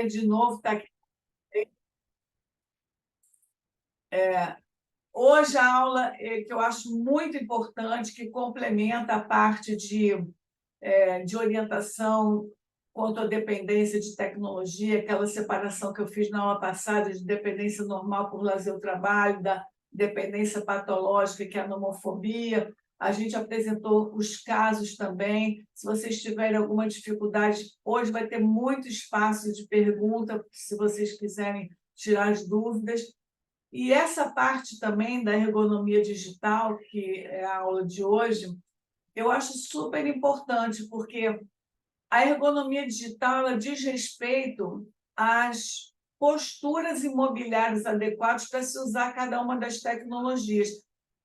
de novo estar aqui. Hoje a aula que eu acho muito importante, que complementa a parte de orientação quanto à dependência de tecnologia, aquela separação que eu fiz na aula passada de dependência normal por lazer ou trabalho, da dependência patológica, que é a nomofobia. A gente apresentou os casos também. Se vocês tiverem alguma dificuldade, hoje vai ter muito espaço de pergunta, se vocês quiserem tirar as dúvidas. E essa parte também da ergonomia digital, que é a aula de hoje, eu acho super importante, porque a ergonomia digital ela diz respeito às posturas imobiliárias adequadas para se usar cada uma das tecnologias.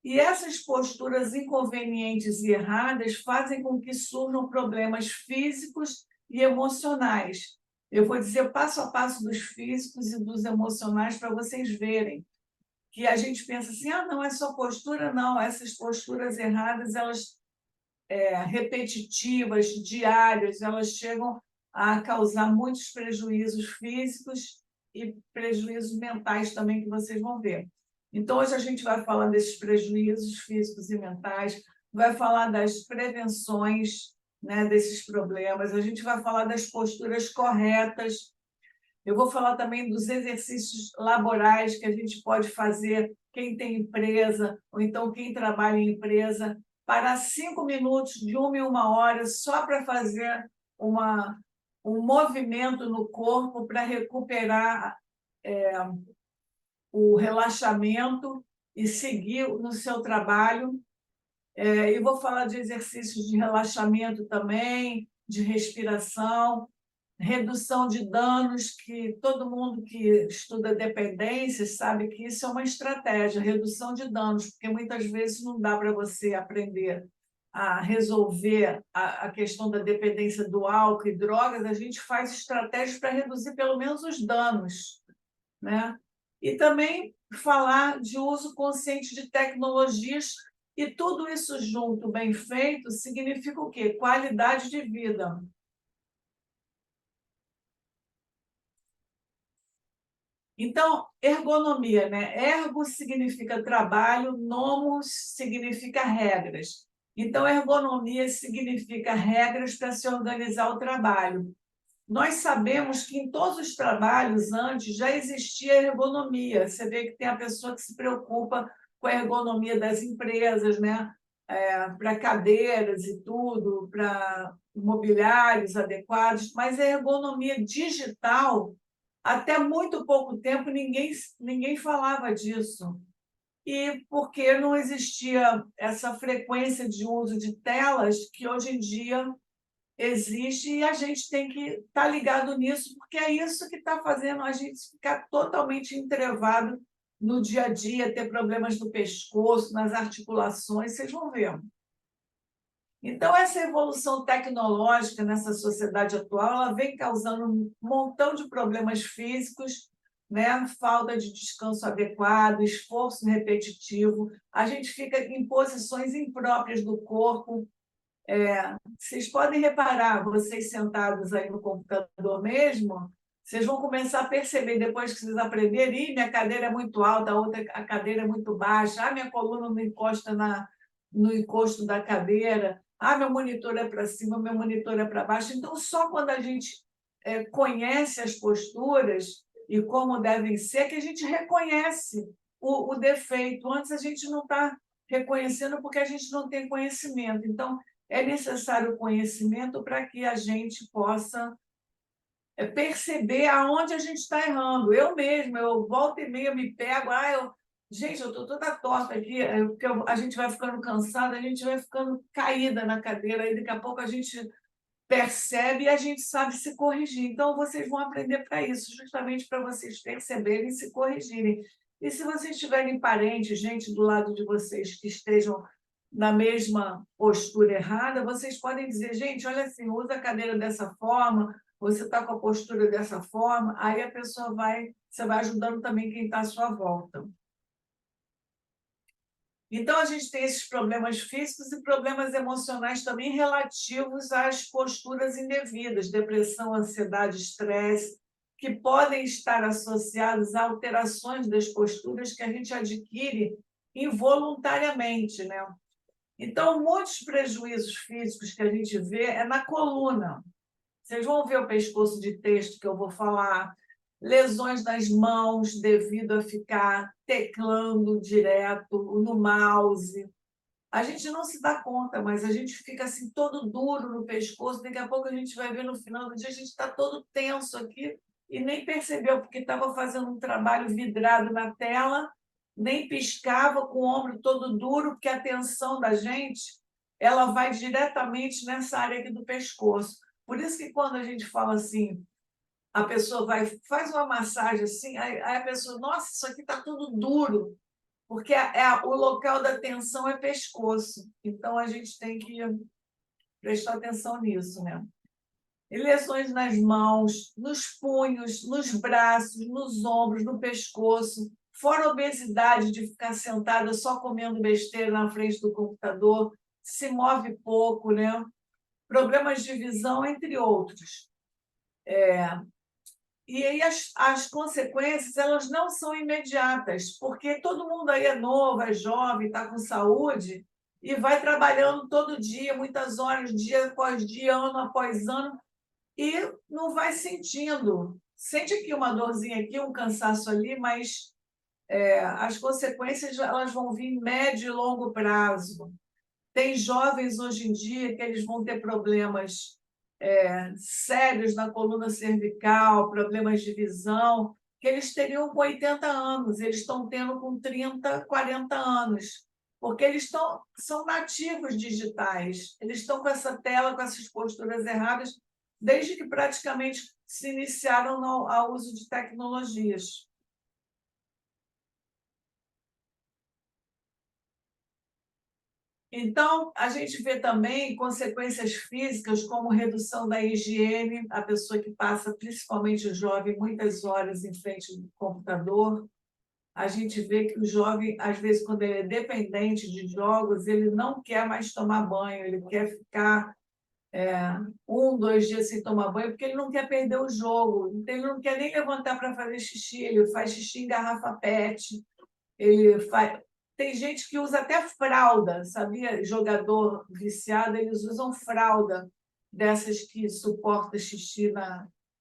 E essas posturas inconvenientes e erradas fazem com que surjam problemas físicos e emocionais. Eu vou dizer passo a passo dos físicos e dos emocionais para vocês verem que a gente pensa assim, não, é só postura, não, essas posturas erradas, elas repetitivas, diárias, elas chegam a causar muitos prejuízos físicos e prejuízos mentais também, que vocês vão ver. Então, hoje a gente vai falar desses prejuízos físicos e mentais, vai falar das prevenções, né, desses problemas, a gente vai falar das posturas corretas. Eu vou falar também dos exercícios laborais que a gente pode fazer, quem tem empresa, ou então quem trabalha em empresa, parar 5 minutos, de 1 em 1 hora, só para fazer um movimento no corpo para recuperar o relaxamento e seguir no seu trabalho. Eu vou falar de exercícios de relaxamento também, de respiração, redução de danos, que todo mundo que estuda dependências sabe que isso é uma estratégia, redução de danos, porque muitas vezes não dá para você aprender a resolver a questão da dependência do álcool e drogas, a gente faz estratégias para reduzir pelo menos os danos, né? E também falar de uso consciente de tecnologias, e tudo isso junto, bem feito, significa o quê? Qualidade de vida. Então, ergonomia, né? Ergo significa trabalho, nomos significa regras. Então, ergonomia significa regras para se organizar o trabalho. Nós sabemos que em todos os trabalhos antes já existia ergonomia. Você vê que tem a pessoa que se preocupa com a ergonomia das empresas, né? Para cadeiras e tudo, para mobiliários adequados, mas a ergonomia digital, até muito pouco tempo, ninguém falava disso. E porque não existia essa frequência de uso de telas que hoje em dia existe, e a gente tem que estar ligado nisso, porque é isso que está fazendo a gente ficar totalmente entrevado no dia a dia, ter problemas no pescoço, nas articulações, vocês vão ver. Então, essa evolução tecnológica nessa sociedade atual, ela vem causando um montão de problemas físicos, né? Falta de descanso adequado, esforço repetitivo, a gente fica em posições impróprias do corpo. Vocês podem reparar, vocês sentados aí no computador mesmo, vocês vão começar a perceber, depois que vocês aprenderem, minha cadeira é muito alta, a cadeira é muito baixa, minha coluna não encosta no encosto da cadeira, meu monitor é para cima, meu monitor é para baixo. Então, só quando a gente conhece as posturas e como devem ser, que a gente reconhece o defeito. Antes a gente não está reconhecendo porque a gente não tem conhecimento. Então, é necessário conhecimento para que a gente possa perceber aonde a gente está errando. Eu mesma, eu volta e meia me pego, gente, eu estou toda torta aqui, porque a gente vai ficando cansada, a gente vai ficando caída na cadeira, aí daqui a pouco a gente percebe e a gente sabe se corrigir. Então, vocês vão aprender para isso, justamente para vocês perceberem e se corrigirem. E se vocês tiverem parentes, gente do lado de vocês que estejam na mesma postura errada, vocês podem dizer, gente, olha assim, usa a cadeira dessa forma, você está com a postura dessa forma, aí a pessoa você vai ajudando também quem está à sua volta. Então, a gente tem esses problemas físicos e problemas emocionais também relativos às posturas indevidas, depressão, ansiedade, estresse. que podem estar associados a alterações das posturas que a gente adquire involuntariamente, né? Então, muitos prejuízos físicos que a gente vê é na coluna. Vocês vão ver o pescoço de texto que eu vou falar, lesões nas mãos devido a ficar teclando direto no mouse. A gente não se dá conta, mas a gente fica assim todo duro no pescoço. Daqui a pouco a gente vai ver no final do dia, a gente está todo tenso aqui e nem percebeu, porque estava fazendo um trabalho vidrado na tela, nem piscava, com o ombro todo duro, porque a tensão da gente ela vai diretamente nessa área aqui do pescoço. Por isso que quando a gente fala assim, a pessoa faz uma massagem assim, aí a pessoa, nossa, isso aqui está tudo duro, porque o local da tensão é pescoço. Então, a gente tem que prestar atenção nisso, né? E lesões nas mãos, nos punhos, nos braços, nos ombros, no pescoço, fora a obesidade de ficar sentada só comendo besteira na frente do computador, se move pouco, né? Problemas de visão, entre outros. E aí as consequências elas não são imediatas, porque todo mundo aí é novo, é jovem, está com saúde e vai trabalhando todo dia, muitas horas, dia após dia, ano após ano, e não vai sentindo. Sente aqui uma dorzinha aqui, um cansaço ali, mas as consequências elas vão vir em médio e longo prazo. Tem jovens hoje em dia que eles vão ter problemas sérios na coluna cervical, problemas de visão, que eles teriam com 80 anos, eles estão tendo com 30, 40 anos, porque são nativos digitais, eles estão com essa tela, com essas posturas erradas, desde que praticamente se iniciaram ao uso de tecnologias. Então, a gente vê também consequências físicas, como redução da higiene, a pessoa que passa, principalmente o jovem, muitas horas em frente do computador. A gente vê que o jovem, às vezes, quando ele é dependente de jogos, ele não quer mais tomar banho, ele quer ficar 2 dias sem tomar banho, porque ele não quer perder o jogo, então ele não quer nem levantar para fazer xixi, ele faz xixi em garrafa PET, ele faz. Tem gente que usa até fralda, sabia? Jogador viciado, eles usam fralda dessas que suporta xixi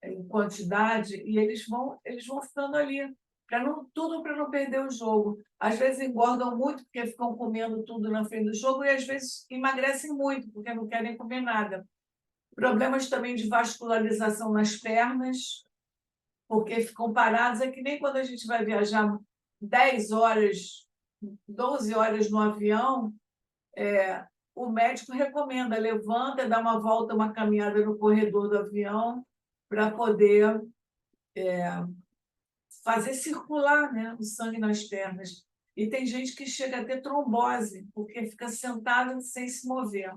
em quantidade e eles vão ficando ali, tudo para não perder o jogo. Às vezes engordam muito porque ficam comendo tudo na frente do jogo e às vezes emagrecem muito porque não querem comer nada. Problemas também de vascularização nas pernas, porque ficam parados. É que nem quando a gente vai viajar 10 horas, 12 horas no avião, o médico recomenda, levanta, dá uma volta, uma caminhada no corredor do avião para poder fazer circular, né, o sangue nas pernas. E tem gente que chega a ter trombose, porque fica sentada sem se mover.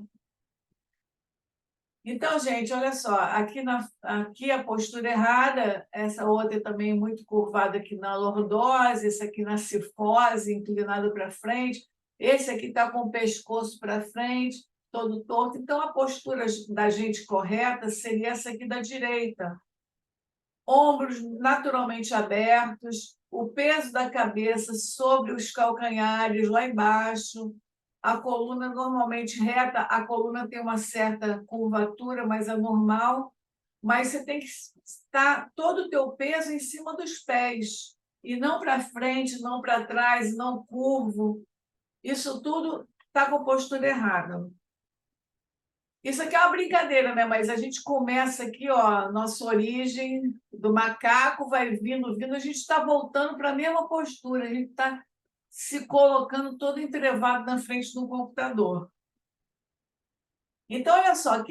Então, gente, olha só, aqui a postura errada, essa outra também muito curvada aqui na lordose, essa aqui na cifose, inclinado para frente, esse aqui está com o pescoço para frente, todo torto. Então, a postura da gente correta seria essa aqui da direita. Ombros naturalmente abertos, o peso da cabeça sobre os calcanhares lá embaixo, a coluna normalmente reta, a coluna tem uma certa curvatura, mas é normal, mas você tem que estar todo o teu peso em cima dos pés, e não para frente, não para trás, não curvo. Isso tudo está com postura errada. Isso aqui é uma brincadeira, né? Mas a gente começa aqui, ó, nossa origem do macaco vai vindo, vindo, a gente está voltando para a mesma postura, a gente está se colocando todo entrevado na frente do computador. Então, olha só,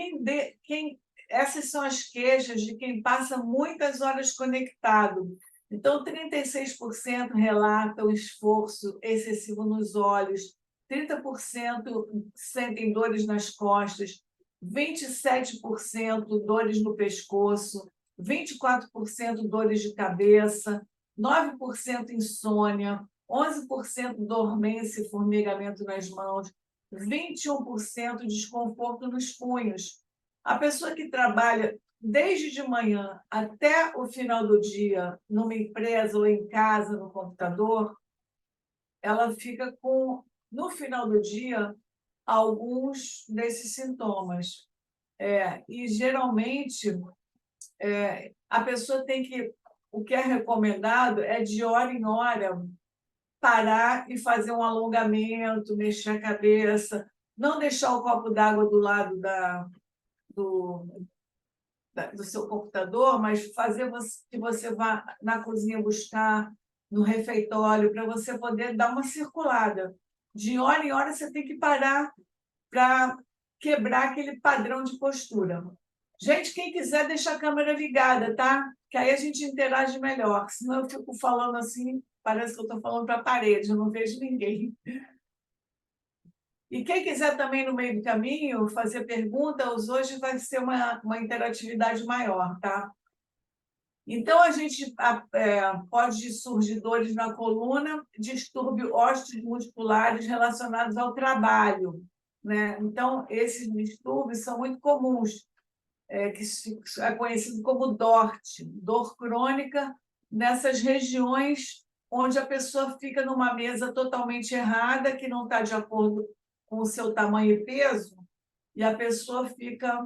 essas são as queixas de quem passa muitas horas conectado. Então, 36% relatam esforço excessivo nos olhos, 30% sentem dores nas costas, 27% dores no pescoço, 24% dores de cabeça, 9% insônia, 11% dormência e formigamento nas mãos, 21% desconforto nos punhos. A pessoa que trabalha desde de manhã até o final do dia, numa empresa ou em casa, no computador, ela fica com, no final do dia, alguns desses sintomas. E, geralmente, a pessoa tem que... O que é recomendado é, de hora em hora, parar e fazer um alongamento, mexer a cabeça, não deixar o copo d'água do lado do, do seu computador, mas fazer que você vá na cozinha buscar, no refeitório, para você poder dar uma circulada. De hora em hora, você tem que parar para quebrar aquele padrão de postura. Gente, quem quiser, deixa a câmera ligada, tá? Que aí a gente interage melhor. Senão eu fico falando assim, parece que eu estou falando para a parede, eu não vejo ninguém. E quem quiser também, no meio do caminho, fazer perguntas, hoje vai ser uma interatividade maior, tá? Então, a gente pode surgir dores na coluna, distúrbios osteomusculares relacionados ao trabalho, né? Então, esses distúrbios são muito comuns, que é conhecido como DORT, dor crônica, nessas regiões onde a pessoa fica numa mesa totalmente errada, que não está de acordo com o seu tamanho e peso, e a pessoa fica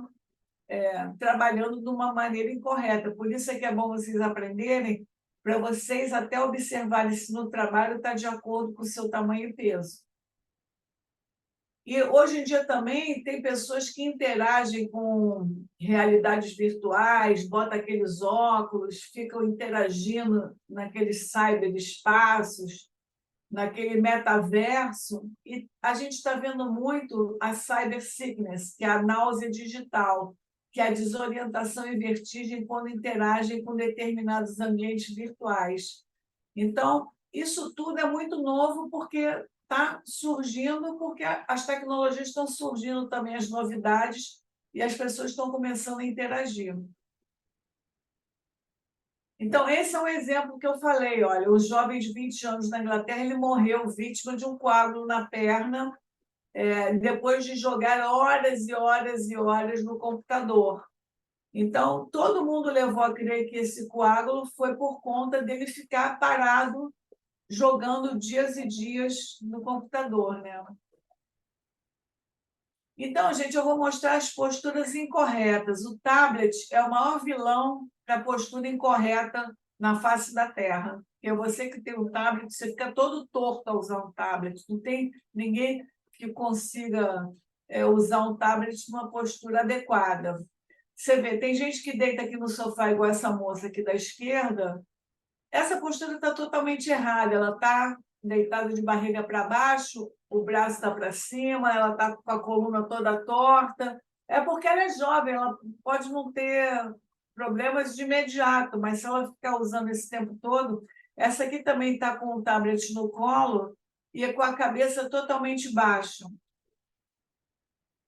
trabalhando de uma maneira incorreta. Por isso é que é bom vocês aprenderem, para vocês até observarem se no trabalho está de acordo com o seu tamanho e peso. E hoje em dia também tem pessoas que interagem com realidades virtuais, botam aqueles óculos, ficam interagindo naqueles cyberespaços, naquele metaverso, e a gente está vendo muito a cyber sickness, que é a náusea digital, que é a desorientação e vertigem quando interagem com determinados ambientes virtuais. Então, isso tudo é muito novo porque está surgindo, porque as tecnologias estão surgindo também, as novidades, e as pessoas estão começando a interagir. Então, esse é um exemplo que eu falei, olha, o jovem de 20 anos na Inglaterra, ele morreu vítima de um coágulo na perna, depois de jogar horas e horas e horas no computador. Então, todo mundo levou a crer que esse coágulo foi por conta dele ficar parado, jogando dias e dias no computador, né? Então, gente, eu vou mostrar as posturas incorretas. O tablet é o maior vilão da postura incorreta na face da Terra. Porque você que tem um tablet, você fica todo torto ao usar um tablet. Não tem ninguém que consiga usar um tablet numa postura adequada. Você vê, tem gente que deita aqui no sofá, igual essa moça aqui da esquerda. Essa postura está totalmente errada. Ela está deitada de barriga para baixo, o braço está para cima, ela está com a coluna toda torta. É porque ela é jovem, ela pode não ter problemas de imediato, mas se ela ficar usando esse tempo todo... Essa aqui também está com o tablet no colo e com a cabeça totalmente baixa.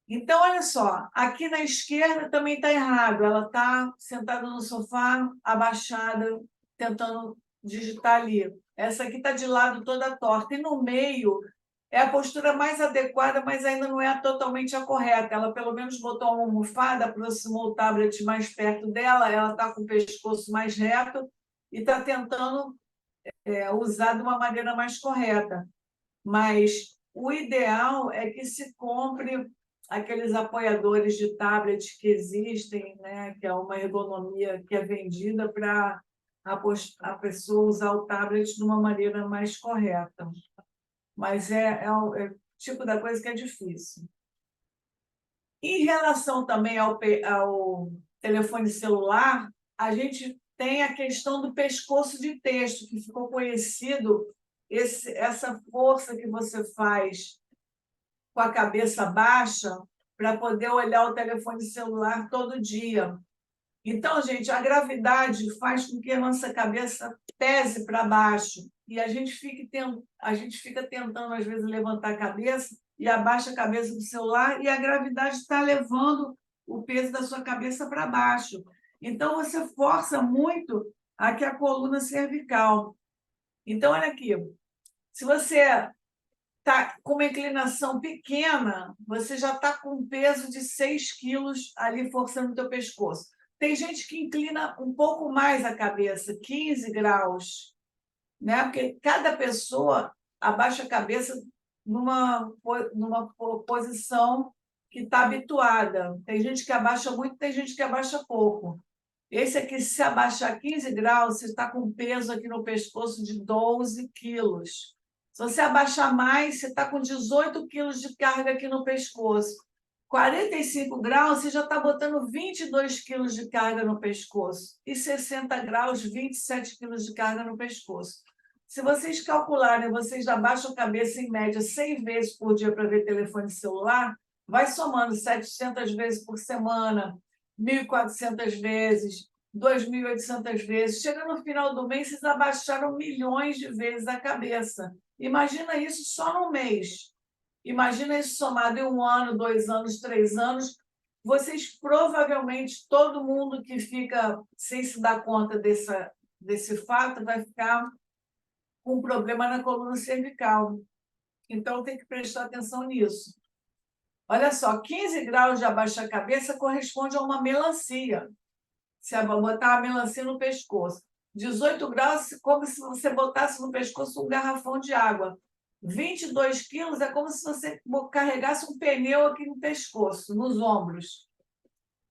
Então, olha só, aqui na esquerda também está errado. Ela está sentada no sofá, abaixada, tentando digitar ali. Essa aqui está de lado toda torta. E no meio é a postura mais adequada, mas ainda não é totalmente a correta. Ela pelo menos botou uma almofada, aproximou o tablet mais perto dela, ela está com o pescoço mais reto e está tentando usar de uma maneira mais correta. Mas o ideal é que se compre aqueles apoiadores de tablet que existem, né, que é uma ergonomia que é vendida para a pessoa usar o tablet de uma maneira mais correta. Mas é o tipo da coisa que é difícil. Em relação também ao telefone celular, a gente tem a questão do pescoço de texto, que ficou conhecido, essa força que você faz com a cabeça baixa para poder olhar o telefone celular todo dia. Então, gente, a gravidade faz com que a nossa cabeça pese para baixo e a gente fica tentando, às vezes, levantar a cabeça e abaixa a cabeça do celular e a gravidade está levando o peso da sua cabeça para baixo. Então, você força muito aqui a coluna cervical. Então, olha aqui, se você está com uma inclinação pequena, você já está com um peso de 6 quilos ali forçando o teu pescoço. Tem gente que inclina um pouco mais a cabeça, 15 graus, né? Porque cada pessoa abaixa a cabeça numa posição que está habituada. Tem gente que abaixa muito, tem gente que abaixa pouco. Esse aqui, se abaixar 15 graus, você está com peso aqui no pescoço de 12 quilos. Se você abaixar mais, você está com 18 quilos de carga aqui no pescoço. 45 graus, você já está botando 22 quilos de carga no pescoço. E 60 graus, 27 quilos de carga no pescoço. Se vocês calcularem, vocês abaixam a cabeça em média 100 vezes por dia para ver telefone celular, vai somando 700 vezes por semana, 1.400 vezes, 2.800 vezes. Chega no final do mês, vocês abaixaram milhões de vezes a cabeça. Imagina isso só no mês. Imagina isso somado em 1 ano, 2 anos, 3 anos. Vocês provavelmente, todo mundo que fica sem se dar conta desse fato, vai ficar com um problema na coluna cervical. Então, tem que prestar atenção nisso. Olha só, 15 graus de abaixar a cabeça corresponde a uma melancia. Você vai botar a melancia no pescoço. 18 graus, como se você botasse no pescoço um garrafão de água. 22 quilos é como se você carregasse um pneu aqui no pescoço, nos ombros.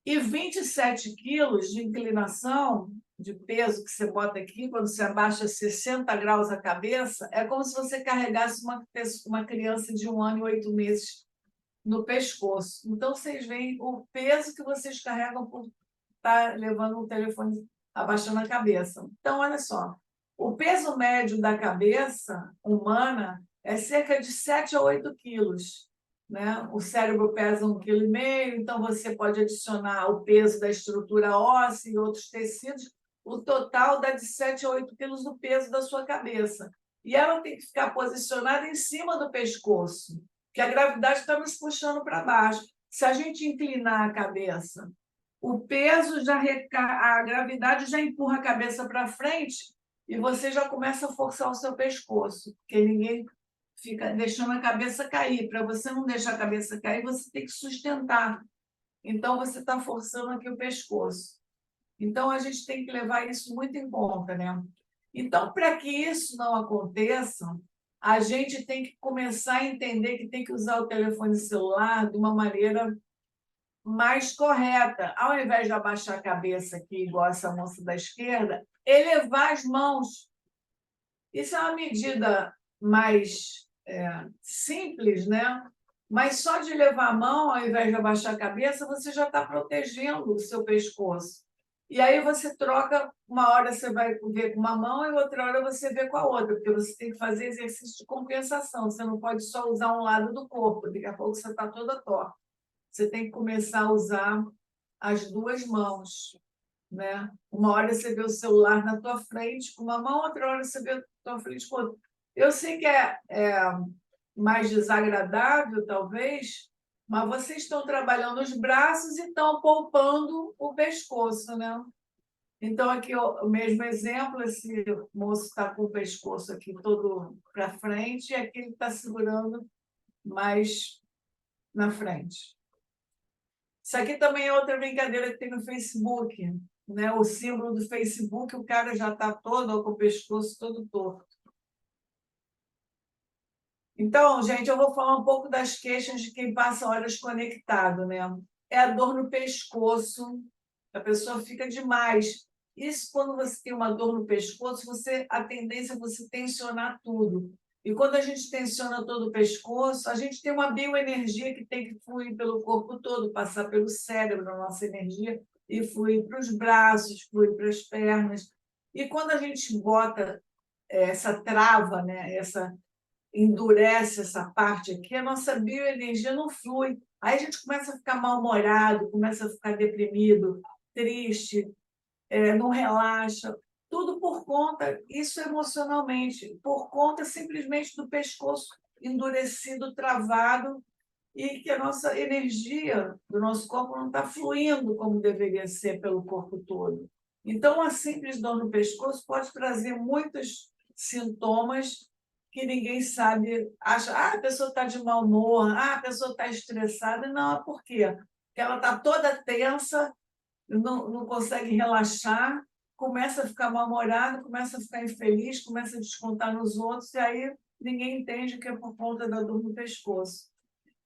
E 27 quilos de inclinação, de peso que você bota aqui, quando você abaixa 60 graus a cabeça, é como se você carregasse uma criança de 1 ano e 8 meses no pescoço. Então, vocês veem o peso que vocês carregam por estar levando um telefone abaixando a cabeça. Então, olha só, o peso médio da cabeça humana é cerca de 7 a 8 quilos. Né? O cérebro pesa 1,5 kg, então você pode adicionar o peso da estrutura óssea e outros tecidos, o total dá de 7 a 8 quilos do peso da sua cabeça. E ela tem que ficar posicionada em cima do pescoço, que a gravidade está nos puxando para baixo. Se a gente inclinar a cabeça, o peso a gravidade já empurra a cabeça para frente e você já começa a forçar o seu pescoço, porque ninguém fica deixando a cabeça cair. Para você não deixar a cabeça cair, você tem que sustentar. Então, você está forçando aqui o pescoço. Então, a gente tem que levar isso muito em conta, né? Então, para que isso não aconteça, a gente tem que começar a entender que tem que usar o telefone celular de uma maneira mais correta. Ao invés de abaixar a cabeça aqui, igual essa moça da esquerda, elevar as mãos. Isso é uma medida mais simples, né? Mas só de levar a mão, ao invés de abaixar a cabeça, você já está protegendo o seu pescoço. E aí você troca, uma hora você vai ver com uma mão e outra hora você vê com a outra, porque você tem que fazer exercício de compensação. Você não pode só usar um lado do corpo, daqui a pouco você está toda torta. Você tem que começar a usar as duas mãos, né? Uma hora você vê o celular na tua frente com uma mão, outra hora você vê a tua frente com outra. Eu sei que é mais desagradável, talvez, mas vocês estão trabalhando os braços e estão poupando o pescoço, né? Então, aqui o mesmo exemplo, esse moço está com o pescoço aqui todo para frente e aqui ele está segurando mais na frente. Isso aqui também é outra brincadeira que tem no Facebook, né? O símbolo do Facebook, o cara já está todo com o pescoço todo torto. Então, gente, eu vou falar um pouco das queixas de quem passa horas conectado, né? É a dor no pescoço, a pessoa fica demais. Isso, quando você tem uma dor no pescoço, a tendência é você tensionar tudo. E quando a gente tensiona todo o pescoço, a gente tem uma bioenergia que tem que fluir pelo corpo todo, passar pelo cérebro, a nossa energia, e fluir para os braços, fluir para as pernas. E quando a gente bota essa trava, né, endurece essa parte aqui, a nossa bioenergia não flui. Aí a gente começa a ficar mal-humorado, começa a ficar deprimido, triste, não relaxa. Tudo por conta, isso emocionalmente, por conta simplesmente do pescoço endurecido, travado, e que a nossa energia do nosso corpo não está fluindo como deveria ser pelo corpo todo. Então, a simples dor no pescoço pode trazer muitos sintomas que ninguém sabe, acha, a pessoa está de mau humor, a pessoa está estressada. Não, é por quê? Porque ela está toda tensa, não consegue relaxar, começa a ficar mal-humorado, começa a ficar infeliz, começa a descontar nos outros, e aí ninguém entende que é por conta da dor no pescoço.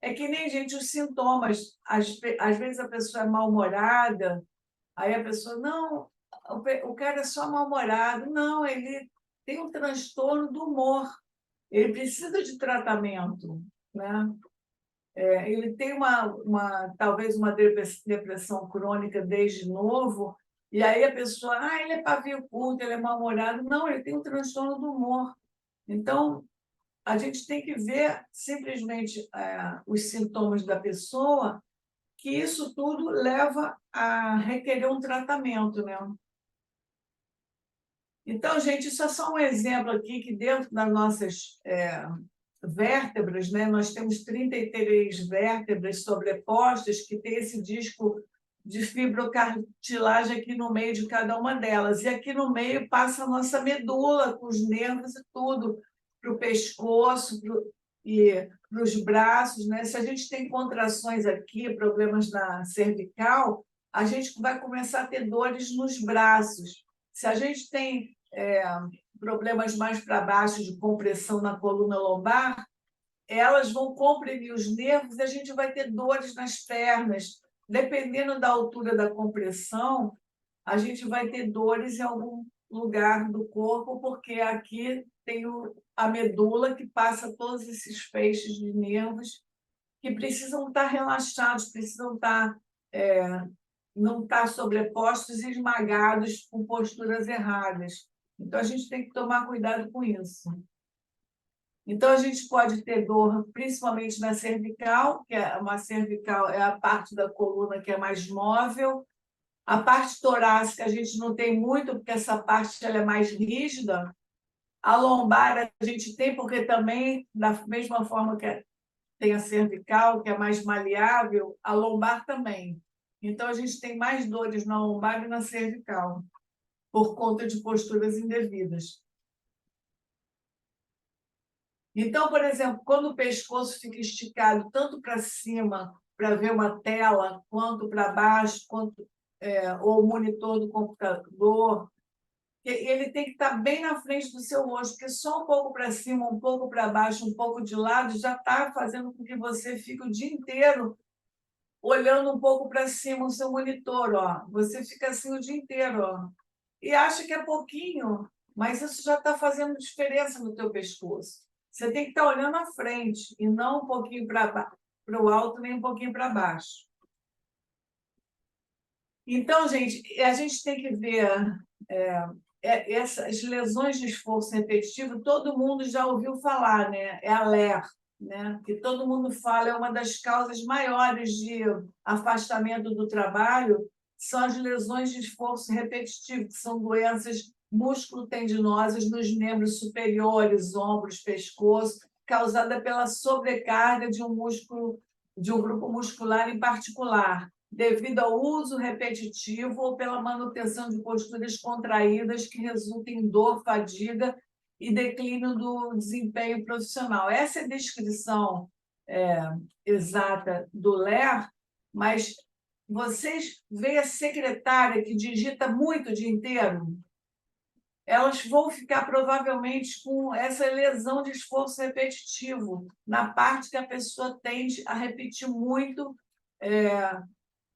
É que nem, gente, os sintomas. Às vezes a pessoa é mal-humorada, aí a pessoa, não, o cara é só mal-humorado. Não, ele tem um transtorno do humor. Ele precisa de tratamento, né? Ele tem talvez uma depressão crônica desde novo, e aí a pessoa, ele é pavio curto, ele é mal-humorado. Não, ele tem um transtorno do humor. Então, a gente tem que ver simplesmente os sintomas da pessoa, que isso tudo leva a requerer um tratamento, né? Então, gente, isso é só um exemplo aqui que dentro das nossas vértebras, né, nós temos 33 vértebras sobrepostas que tem esse disco de fibrocartilagem aqui no meio de cada uma delas. E aqui no meio passa a nossa medula, com os nervos e tudo, para o pescoço e para os braços, né? Se a gente tem contrações aqui, problemas na cervical, a gente vai começar a ter dores nos braços. Se a gente tem problemas mais para baixo de compressão na coluna lombar, elas vão comprimir os nervos e a gente vai ter dores nas pernas. Dependendo da altura da compressão, a gente vai ter dores em algum lugar do corpo, porque aqui tem a medula que passa todos esses feixes de nervos que precisam estar relaxados, precisam estar, não estar sobrepostos e esmagados com posturas erradas. Então, a gente tem que tomar cuidado com isso. Então, a gente pode ter dor, principalmente na cervical, que é uma cervical é a parte da coluna que é mais móvel. A parte torácica a gente não tem muito, porque essa parte ela é mais rígida. A lombar a gente tem, porque também, da mesma forma que tem a cervical, que é mais maleável, a lombar também. Então, a gente tem mais dores na lombar e na cervical, por conta de posturas indevidas. Então, por exemplo, quando o pescoço fica esticado tanto para cima, para ver uma tela, quanto para baixo, ou o monitor do computador, ele tem que estar bem na frente do seu rosto, porque só um pouco para cima, um pouco para baixo, um pouco de lado, já está fazendo com que você fique o dia inteiro olhando um pouco para cima o seu monitor. Ó. Você fica assim o dia inteiro. Ó. E acha que é pouquinho, mas isso já está fazendo diferença no teu pescoço. Você tem que estar olhando à frente, e não um pouquinho para o alto, nem um pouquinho para baixo. Então, gente, a gente tem que ver essas lesões de esforço repetitivo, todo mundo já ouviu falar, né? É a LER, né? Que todo mundo fala, é uma das causas maiores de afastamento do trabalho, são as lesões de esforço repetitivo, que são doenças músculo-tendinosas nos membros superiores, ombros, pescoço, causada pela sobrecarga de um músculo, de um grupo muscular em particular, devido ao uso repetitivo ou pela manutenção de posturas contraídas que resultam em dor, fadiga e declínio do desempenho profissional. Essa é a descrição exata do LER, mas vocês veem a secretária que digita muito o dia inteiro? Elas vão ficar provavelmente com essa lesão de esforço repetitivo, na parte que a pessoa tende a repetir muito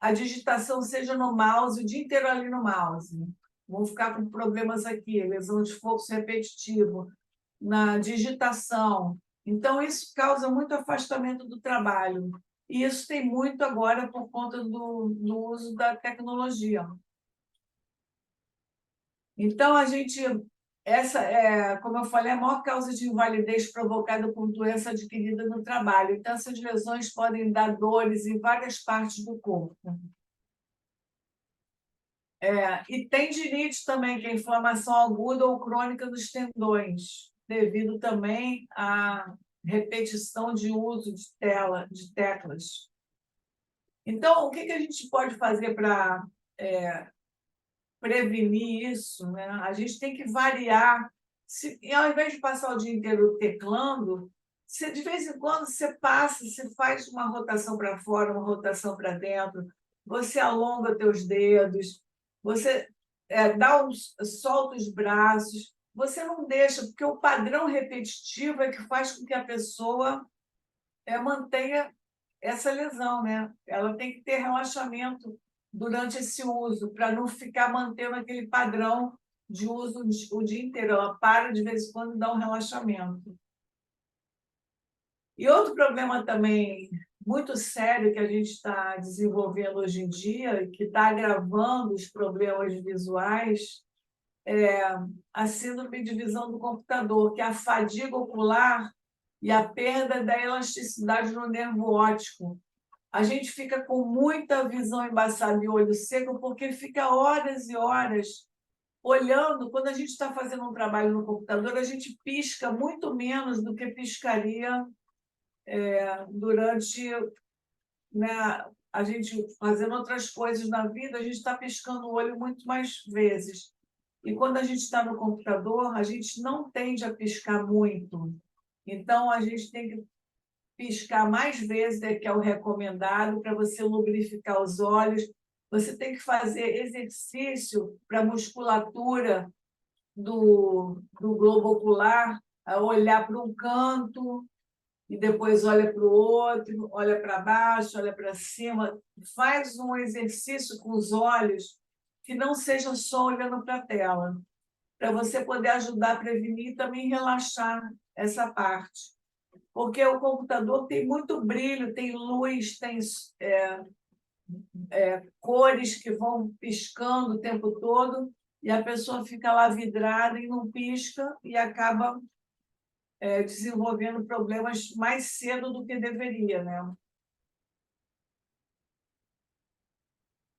a digitação, seja no mouse, o dia inteiro ali no mouse. Vão ficar com problemas aqui, lesão de esforço repetitivo, na digitação. Então, isso causa muito afastamento do trabalho. E isso tem muito agora por conta do uso da tecnologia. Então, como eu falei, é a maior causa de invalidez provocada por doença adquirida no trabalho. Então, essas lesões podem dar dores em várias partes do corpo. E tendinite também, que é inflamação aguda ou crônica dos tendões, devido também à repetição de uso de teclas. Então, o que a gente pode fazer para prevenir isso, né? A gente tem que variar. E ao invés de passar o dia inteiro teclando, de vez em quando você passa, você faz uma rotação para fora, uma rotação para dentro, você alonga teus dedos, você solta os braços, você não deixa, porque o padrão repetitivo é que faz com que a pessoa mantenha essa lesão, né? Ela tem que ter relaxamento durante esse uso, para não ficar mantendo aquele padrão de uso o dia inteiro. Ela para de vez em quando e dá um relaxamento. E outro problema também muito sério que a gente está desenvolvendo hoje em dia, e que está agravando os problemas visuais, é a síndrome de visão do computador, que é a fadiga ocular e a perda da elasticidade no nervo óptico. A gente fica com muita visão embaçada e olho seco porque fica horas e horas olhando. Quando a gente está fazendo um trabalho no computador, a gente pisca muito menos do que piscaria durante, né, a gente fazendo outras coisas na vida, a gente está piscando o olho muito mais vezes. E quando a gente está no computador, a gente não tende a piscar muito. Então, a gente tem que piscar mais vezes do que é o recomendado para você lubrificar os olhos. Você tem que fazer exercício para a musculatura do globo ocular, a olhar para um canto e depois olha para o outro, olha para baixo, olha para cima. Faz um exercício com os olhos que não seja só olhando para a tela, para você poder ajudar a prevenir e também relaxar essa parte. Porque o computador tem muito brilho, tem luz, tem cores que vão piscando o tempo todo, e a pessoa fica lá vidrada e não pisca e acaba desenvolvendo problemas mais cedo do que deveria, né?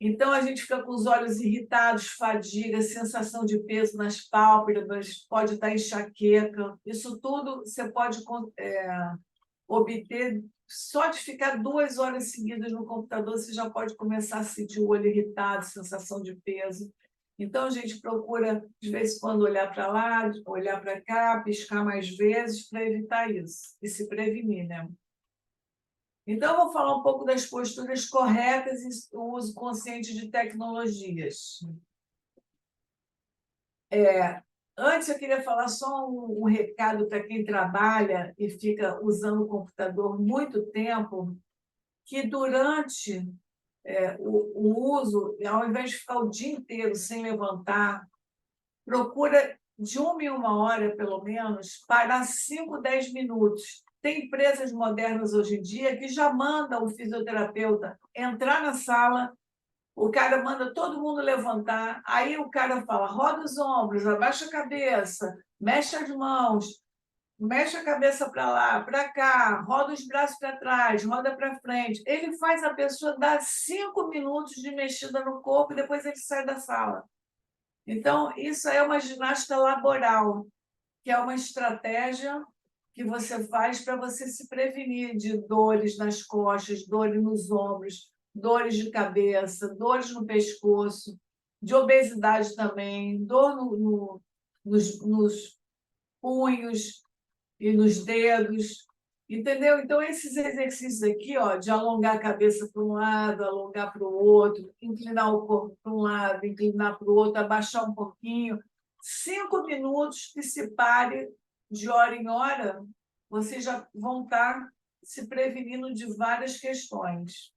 Então, a gente fica com os olhos irritados, fadiga, sensação de peso nas pálpebras, pode dar enxaqueca. Isso tudo você pode obter só de ficar 2 horas seguidas no computador. Você já pode começar a sentir o olho irritado, sensação de peso. Então, a gente procura, de vez em quando, olhar para lá, olhar para cá, piscar mais vezes para evitar isso e se prevenir, né? Então, eu vou falar um pouco das posturas corretas e o uso consciente de tecnologias. Antes, eu queria falar só um recado para quem trabalha e fica usando o computador muito tempo, que durante o uso, ao invés de ficar o dia inteiro sem levantar, procura de 1 em 1 hora, pelo menos, parar 5, 10 minutos. Tem empresas modernas hoje em dia que já mandam o fisioterapeuta entrar na sala, o cara manda todo mundo levantar, aí o cara fala, roda os ombros, abaixa a cabeça, mexe as mãos, mexe a cabeça para lá, para cá, roda os braços para trás, roda para frente. Ele faz a pessoa dar 5 minutos de mexida no corpo e depois ele sai da sala. Então, isso é uma ginástica laboral, que é uma estratégia que você faz para você se prevenir de dores nas costas, dores nos ombros, dores de cabeça, dores no pescoço, de obesidade também, dor nos punhos e nos dedos, entendeu? Então, esses exercícios aqui, ó, de alongar a cabeça para um lado, alongar para o outro, inclinar o corpo para um lado, inclinar para o outro, abaixar um pouquinho, 5 minutos que se pare de hora em hora, vocês já vão estar se prevenindo de várias questões.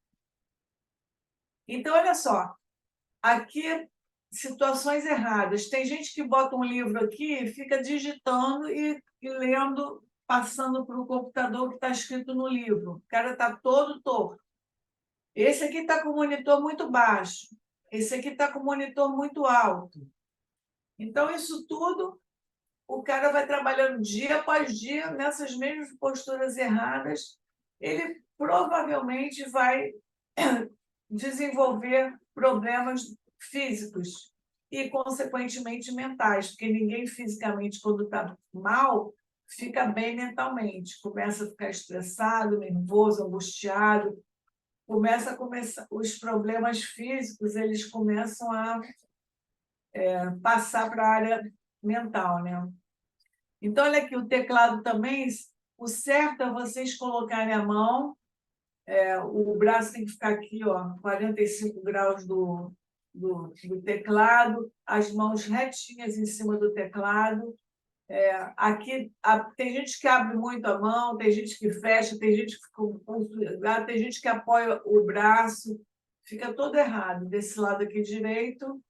Então, olha só, aqui, situações erradas. Tem gente que bota um livro aqui e fica digitando e lendo, passando para o computador que está escrito no livro. O cara está todo torto. Esse aqui está com o monitor muito baixo. Esse aqui está com o monitor muito alto. Então, isso tudo, o cara vai trabalhando dia após dia nessas mesmas posturas erradas. Ele provavelmente vai desenvolver problemas físicos e, consequentemente, mentais, porque ninguém fisicamente, quando está mal, fica bem mentalmente. Começa a ficar estressado, nervoso, angustiado, começar os problemas físicos, eles começam a passar para a área mental, né? Então, olha aqui, o teclado também, o certo é vocês colocarem a mão O braço tem que ficar aqui, ó, 45 graus do teclado, as mãos retinhas em cima do teclado. Aqui tem gente que abre muito a mão, tem gente que fecha, tem gente que fica com o pulso ligado, tem gente que apoia o braço, fica todo errado. Desse lado aqui direito,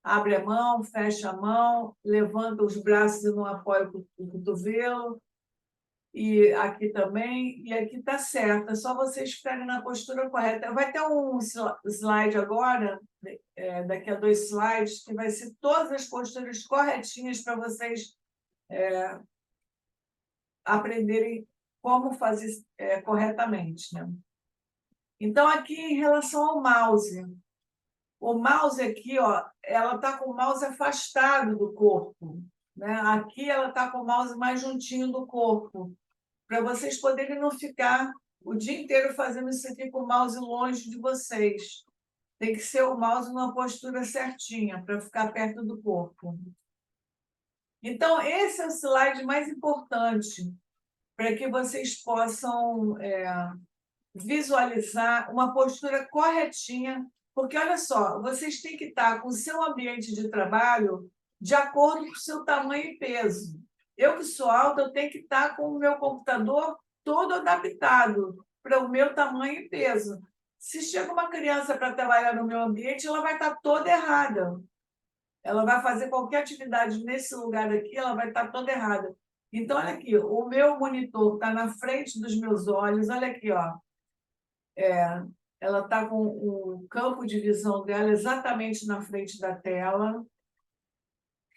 abre a mão, fecha a mão, levanta os braços e não apoia o cotovelo. E aqui também, e aqui está certo, é só vocês ficarem na postura correta. Vai ter um slide agora, daqui a 2 slides, que vai ser todas as posturas corretinhas para vocês aprenderem como fazer corretamente, né? Então, aqui em relação ao mouse, o mouse aqui, ó, ela está com o mouse afastado do corpo, né? Aqui ela está com o mouse mais juntinho do corpo, para vocês poderem não ficar o dia inteiro fazendo isso aqui com o mouse longe de vocês. Tem que ser o mouse numa postura certinha, para ficar perto do corpo. Então, esse é o slide mais importante, para que vocês possam visualizar uma postura corretinha, porque, olha só, vocês têm que estar com o seu ambiente de trabalho de acordo com o seu tamanho e peso. Eu, que sou alta, eu tenho que estar com o meu computador todo adaptado para o meu tamanho e peso. Se chega uma criança para trabalhar no meu ambiente, ela vai estar toda errada. Ela vai fazer qualquer atividade nesse lugar aqui, ela vai estar toda errada. Então, olha aqui, o meu monitor está na frente dos meus olhos, olha aqui, ó. Ela está com o campo de visão dela exatamente na frente da tela.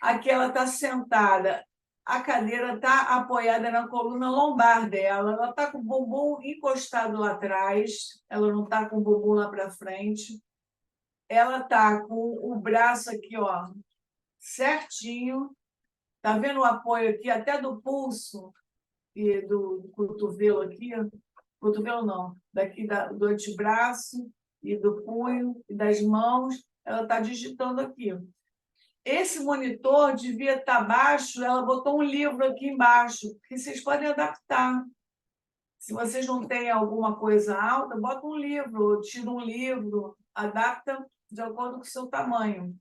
Aqui ela está sentada, a cadeira está apoiada na coluna lombar dela, ela está com o bumbum encostado lá atrás, ela não está com o bumbum lá para frente. Ela está com o braço aqui, ó, certinho. Está vendo o apoio aqui, até do pulso e do cotovelo aqui? Cotovelo não, daqui do antebraço e do punho e das mãos, ela está digitando aqui. Esse monitor devia estar baixo, ela botou um livro aqui embaixo, que vocês podem adaptar. Se vocês não têm alguma coisa alta, bota um livro, tira um livro, adapta de acordo com o seu tamanho.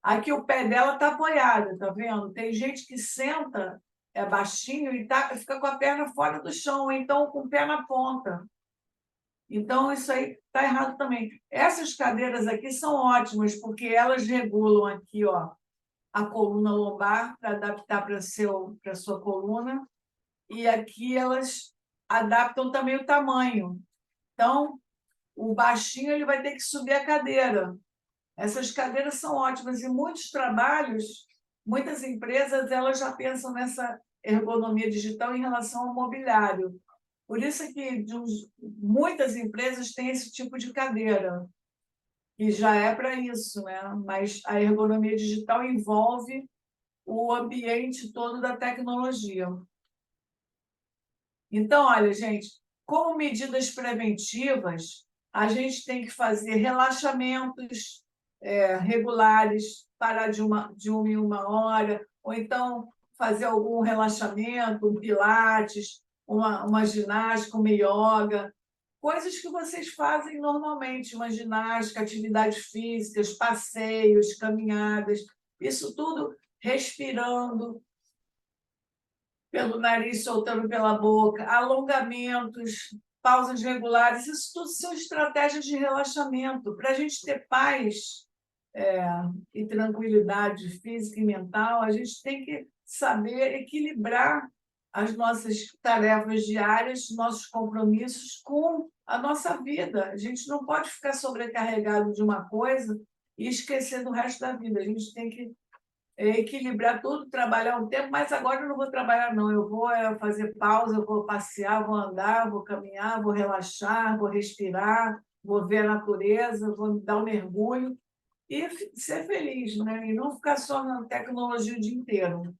Aqui o pé dela está apoiado, tá vendo? Tem gente que senta, é baixinho e fica com a perna fora do chão, ou então com o pé na ponta. Então, isso aí está errado também. Essas cadeiras aqui são ótimas, porque elas regulam aqui, ó, a coluna lombar, para adaptar para a sua coluna, e aqui elas adaptam também o tamanho. Então, o baixinho ele vai ter que subir a cadeira. Essas cadeiras são ótimas, e muitos trabalhos, muitas empresas, elas já pensam nessa ergonomia digital em relação ao mobiliário. Por isso é que muitas empresas têm esse tipo de cadeira, que já é para isso, né? Mas a ergonomia digital envolve o ambiente todo da tecnologia. Então, olha, gente, como medidas preventivas, a gente tem que fazer relaxamentos regulares, parar de uma em uma hora, ou então fazer algum relaxamento, um pilates, uma ginástica, uma yoga, coisas que vocês fazem normalmente, uma ginástica, atividades físicas, passeios, caminhadas, isso tudo respirando pelo nariz, soltando pela boca, alongamentos, pausas regulares, isso tudo são estratégias de relaxamento, para a gente ter paz e tranquilidade física e mental, a gente tem que saber equilibrar as nossas tarefas diárias, nossos compromissos com a nossa vida. A gente não pode ficar sobrecarregado de uma coisa e esquecer do resto da vida. A gente tem que equilibrar tudo, trabalhar um tempo, mas agora eu não vou trabalhar, não. Eu vou fazer pausa, eu vou passear, vou andar, vou caminhar, vou relaxar, vou respirar, vou ver a natureza, vou dar um mergulho e ser feliz, né? E não ficar só na tecnologia o dia inteiro.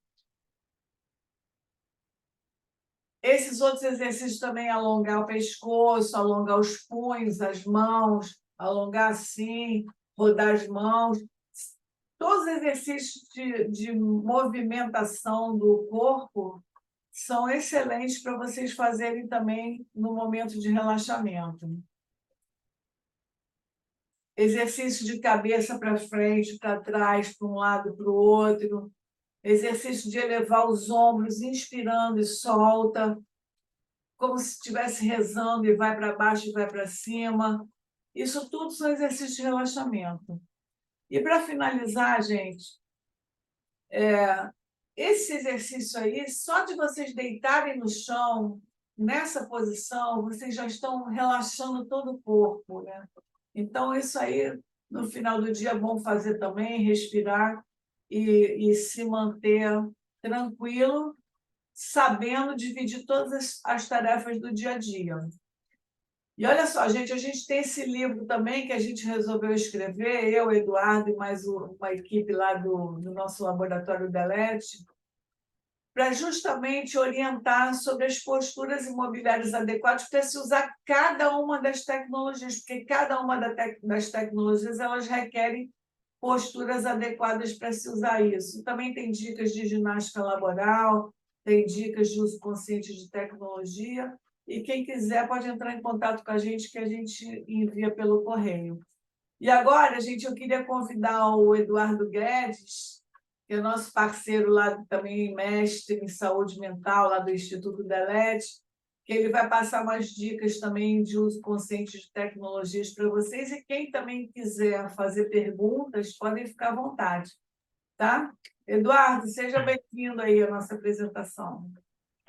Esses outros exercícios também, alongar o pescoço, alongar os punhos, as mãos, alongar assim, rodar as mãos. Todos os exercícios de movimentação do corpo são excelentes para vocês fazerem também no momento de relaxamento. Exercício de cabeça para frente, para trás, para um lado, para o outro. Exercício de elevar os ombros, inspirando e solta, como se estivesse rezando e vai para baixo e vai para cima. Isso tudo são exercícios de relaxamento. E para finalizar, gente, esse exercício aí, só de vocês deitarem no chão, nessa posição, vocês já estão relaxando todo o corpo, né? Então, isso aí, no final do dia, é bom fazer também, respirar e se manter tranquilo, sabendo dividir todas as tarefas do dia a dia. E olha só, gente, a gente tem esse livro também que a gente resolveu escrever, eu, Eduardo e mais uma equipe lá do nosso laboratório Delete, para justamente orientar sobre as posturas imobiliárias adequadas para se usar cada uma das tecnologias, porque cada uma das tecnologias elas requerem posturas adequadas para se usar isso. Também tem dicas de ginástica laboral, tem dicas de uso consciente de tecnologia, e quem quiser pode entrar em contato com a gente, que a gente envia pelo correio. E agora, gente, eu queria convidar o Eduardo Guedes, que é nosso parceiro lá também, mestre em saúde mental, lá do Instituto Delete, que ele vai passar umas dicas também de uso consciente de tecnologias para vocês. E quem também quiser fazer perguntas, podem ficar à vontade, tá? Eduardo, seja bem-vindo aí à nossa apresentação.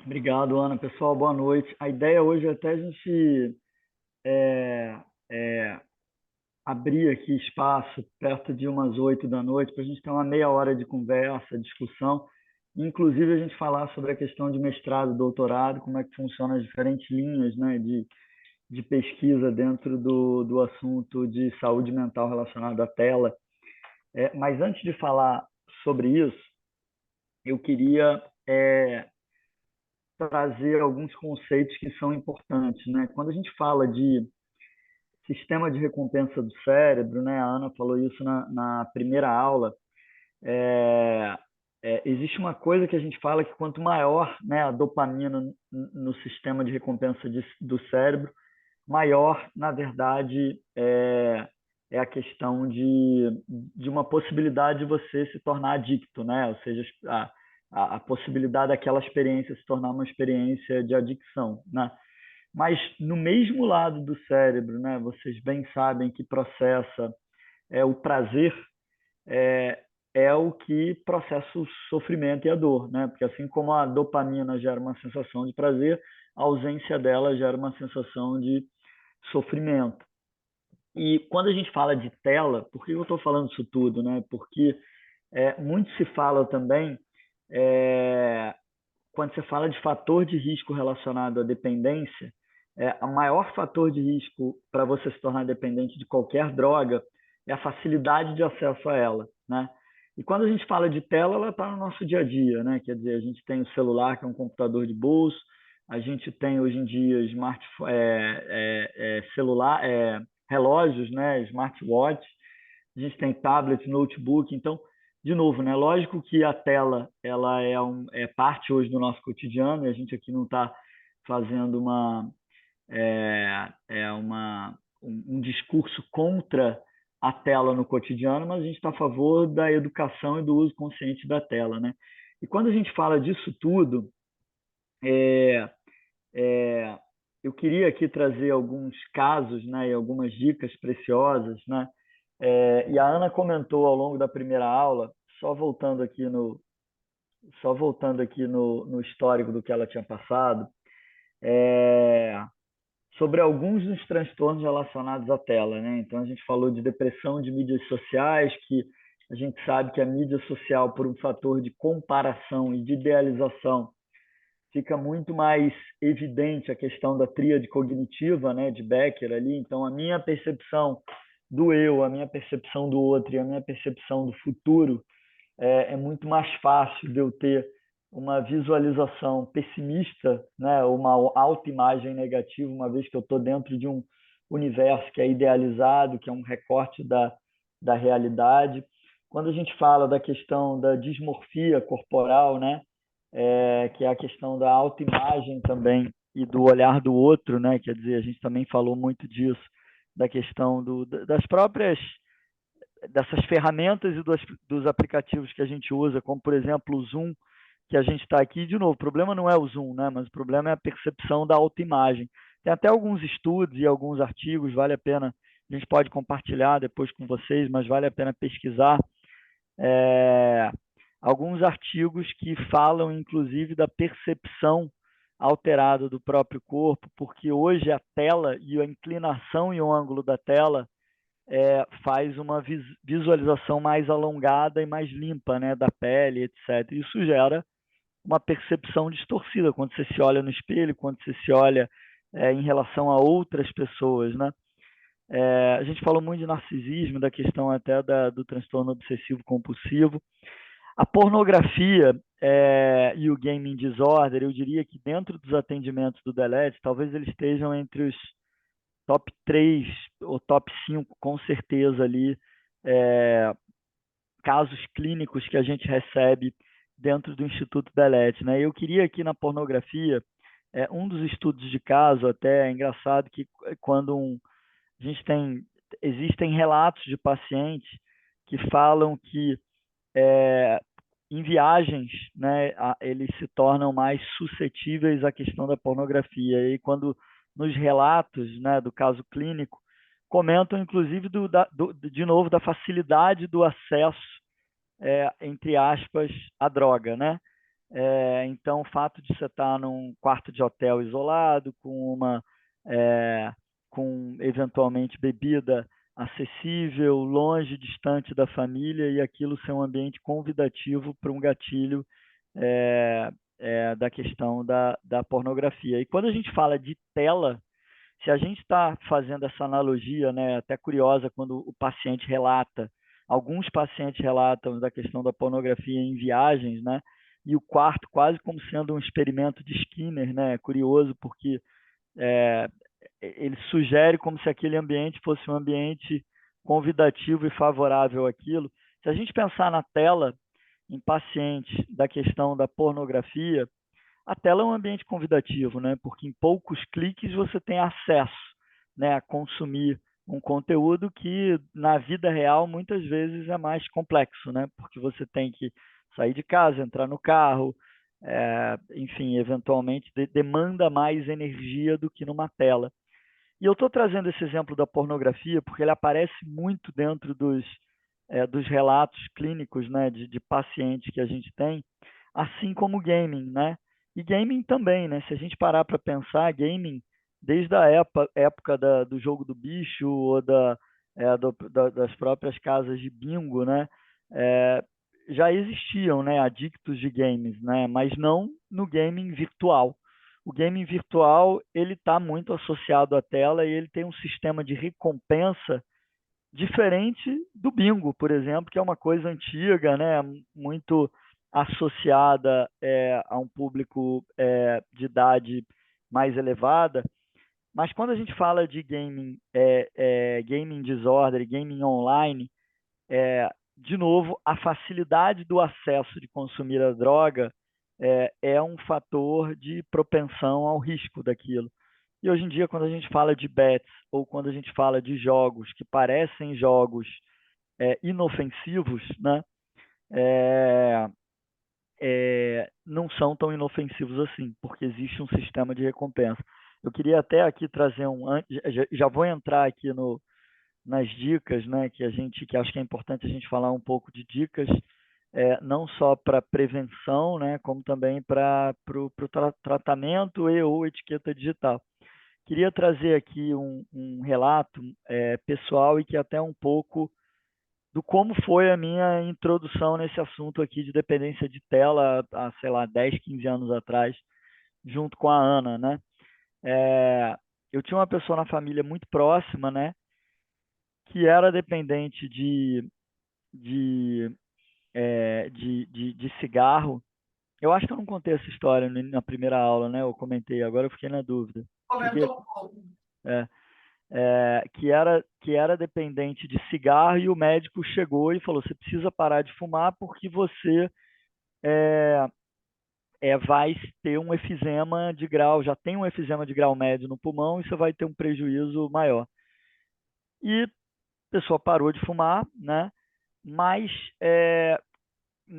Obrigado, Ana. Pessoal, boa noite. A ideia hoje é até a gente abrir aqui espaço perto de umas 8 da noite para a gente ter uma meia hora de conversa, discussão, inclusive a gente falar sobre a questão de mestrado, doutorado, como é que funcionam as diferentes linhas, né, de pesquisa dentro do assunto de saúde mental relacionado à tela. Mas antes de falar sobre isso, eu queria trazer alguns conceitos que são importantes, né? Quando a gente fala de sistema de recompensa do cérebro, né? A Ana falou isso na primeira aula. Existe uma coisa que a gente fala que quanto maior, né, a dopamina no sistema de recompensa do cérebro, maior, na verdade, é a questão de uma possibilidade de você se tornar adicto, né? Ou seja, a possibilidade daquela experiência se tornar uma experiência de adicção, né? Mas no mesmo lado do cérebro, né, vocês bem sabem que processa o prazer, é o que processa o sofrimento e a dor, né? Porque assim como a dopamina gera uma sensação de prazer, a ausência dela gera uma sensação de sofrimento. E quando a gente fala de tela, por que eu estou falando isso tudo, né? Porque muito se fala também quando você fala de fator de risco relacionado à dependência, o maior fator de risco para você se tornar dependente de qualquer droga é a facilidade de acesso a ela, né? E quando a gente fala de tela, ela está no nosso dia a dia, né? Quer dizer, a gente tem o celular, que é um computador de bolso, a gente tem hoje em dia celular, relógios, né? Smartwatch, a gente tem tablet, notebook, então de novo, né? Lógico que a tela ela é parte hoje do nosso cotidiano e a gente aqui não está fazendo um discurso contra a tela no cotidiano, mas a gente está a favor da educação e do uso consciente da tela, né? E quando a gente fala disso tudo, eu queria aqui trazer alguns casos, né, e algumas dicas preciosas, né? E a Ana comentou ao longo da primeira aula, só voltando aqui no histórico do que ela tinha passado, sobre alguns dos transtornos relacionados à tela, né? Então a gente falou de depressão de mídias sociais, que a gente sabe que a mídia social, por um fator de comparação e de idealização, fica muito mais evidente a questão da tríade cognitiva, né, de Becker ali. Então a minha percepção do eu, a minha percepção do outro e a minha percepção do futuro é muito mais fácil de eu ter uma visualização pessimista, né, uma autoimagem negativa, uma vez que eu estou dentro de um universo que é idealizado, que é um recorte da realidade. Quando a gente fala da questão da dismorfia corporal, né, que é a questão da autoimagem também e do olhar do outro, né? Quer dizer, a gente também falou muito disso, da questão das próprias dessas ferramentas e dos aplicativos que a gente usa, como por exemplo o Zoom, que a gente está aqui. De novo, o problema não é o Zoom, né? Mas o problema é a percepção da autoimagem. Tem até alguns estudos e alguns artigos, vale a pena, a gente pode compartilhar depois com vocês, mas vale a pena pesquisar é, alguns artigos que falam, inclusive, da percepção alterada do próprio corpo, porque hoje a tela e a inclinação e o ângulo da tela faz uma visualização mais alongada e mais limpa, né, da pele, etc. Isso gera uma percepção distorcida quando você se olha no espelho, quando você se olha em relação a outras pessoas, né? A gente falou muito de narcisismo, da questão até do transtorno obsessivo compulsivo. A pornografia e o gaming disorder, eu diria que dentro dos atendimentos do Delete, talvez eles estejam entre os top 3 ou top 5, com certeza, ali, casos clínicos que a gente recebe dentro do Instituto Delete, né? Eu queria aqui na pornografia, um dos estudos de caso, até é engraçado que quando a gente existem relatos de pacientes que falam que em viagens, né, eles se tornam mais suscetíveis à questão da pornografia. E quando nos relatos, né, do caso clínico, comentam inclusive de novo da facilidade do acesso, entre aspas, à droga, né? Então, o fato de você estar num quarto de hotel isolado, é, com eventualmente bebida acessível, longe, distante da família, e aquilo ser um ambiente convidativo para um gatilho da questão da pornografia. E quando a gente fala de tela, se a gente está fazendo essa analogia, né, até curiosa, quando o paciente relata, alguns pacientes relatam da questão da pornografia em viagens, né, e o quarto quase como sendo um experimento de Skinner, né, curioso, porque é, ele sugere como se aquele ambiente fosse um ambiente convidativo e favorável àquilo. Se a gente pensar na tela, em pacientes da questão da pornografia, a tela é um ambiente convidativo, né? Porque em poucos cliques você tem acesso, né, a consumir um conteúdo que na vida real muitas vezes é mais complexo, né? Porque você tem que sair de casa, entrar no carro, enfim, eventualmente demanda mais energia do que numa tela. E eu estou trazendo esse exemplo da pornografia porque ele aparece muito dentro dos relatos clínicos, né, de pacientes que a gente tem, assim como o gaming, né? E gaming também, né? Se a gente parar para pensar, gaming, desde a época do jogo do bicho ou das próprias casas de bingo, né? É, já existiam, né, adictos de games, né? Mas não no gaming virtual. O gaming virtual ele está muito associado à tela e ele tem um sistema de recompensa diferente do bingo, por exemplo, que é uma coisa antiga, né, muito associada a um público de idade mais elevada. Mas quando a gente fala de gaming disorder, gaming online, de novo, a facilidade do acesso de consumir a droga um fator de propensão ao risco daquilo. E hoje em dia, quando a gente fala de bets ou quando a gente fala de jogos que parecem jogos inofensivos, né? Não são tão inofensivos assim, porque existe um sistema de recompensa. Eu queria até aqui trazer já vou entrar aqui nas dicas, né? Que acho que é importante a gente falar um pouco de dicas, não só para prevenção, né? Como também para o tratamento e ou etiqueta digital. Queria trazer aqui um relato pessoal e que até um pouco do como foi a minha introdução nesse assunto aqui de dependência de tela há, sei lá, 10, 15 anos atrás, junto com a Ana, né? Eu tinha uma pessoa na família muito próxima, né? Que era dependente de, de cigarro. Eu acho que eu não contei essa história na primeira aula, né? Eu comentei, agora eu fiquei na dúvida. Comentou um pouco. É, que era dependente de cigarro e o médico chegou e falou: você precisa parar de fumar porque você vai ter um efizema de grau, já tem um efizema de grau médio no pulmão e você vai ter um prejuízo maior. E a pessoa parou de fumar, né? Mas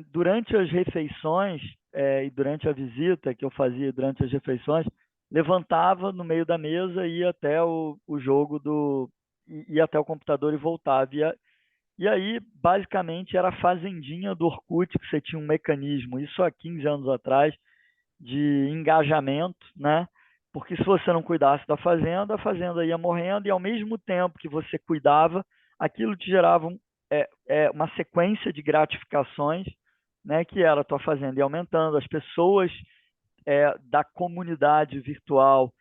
durante as refeições e durante a visita que eu fazia durante as refeições, levantava no meio da mesa, ia até o jogo ia até o computador e voltava. E aí, basicamente, era a fazendinha do Orkut, que você tinha um mecanismo, isso há 15 anos atrás, de engajamento, né? Porque se você não cuidasse da fazenda, a fazenda ia morrendo e ao mesmo tempo que você cuidava, aquilo te gerava uma sequência de gratificações, né? Que era a tua fazenda ia aumentando, as pessoas da comunidade virtual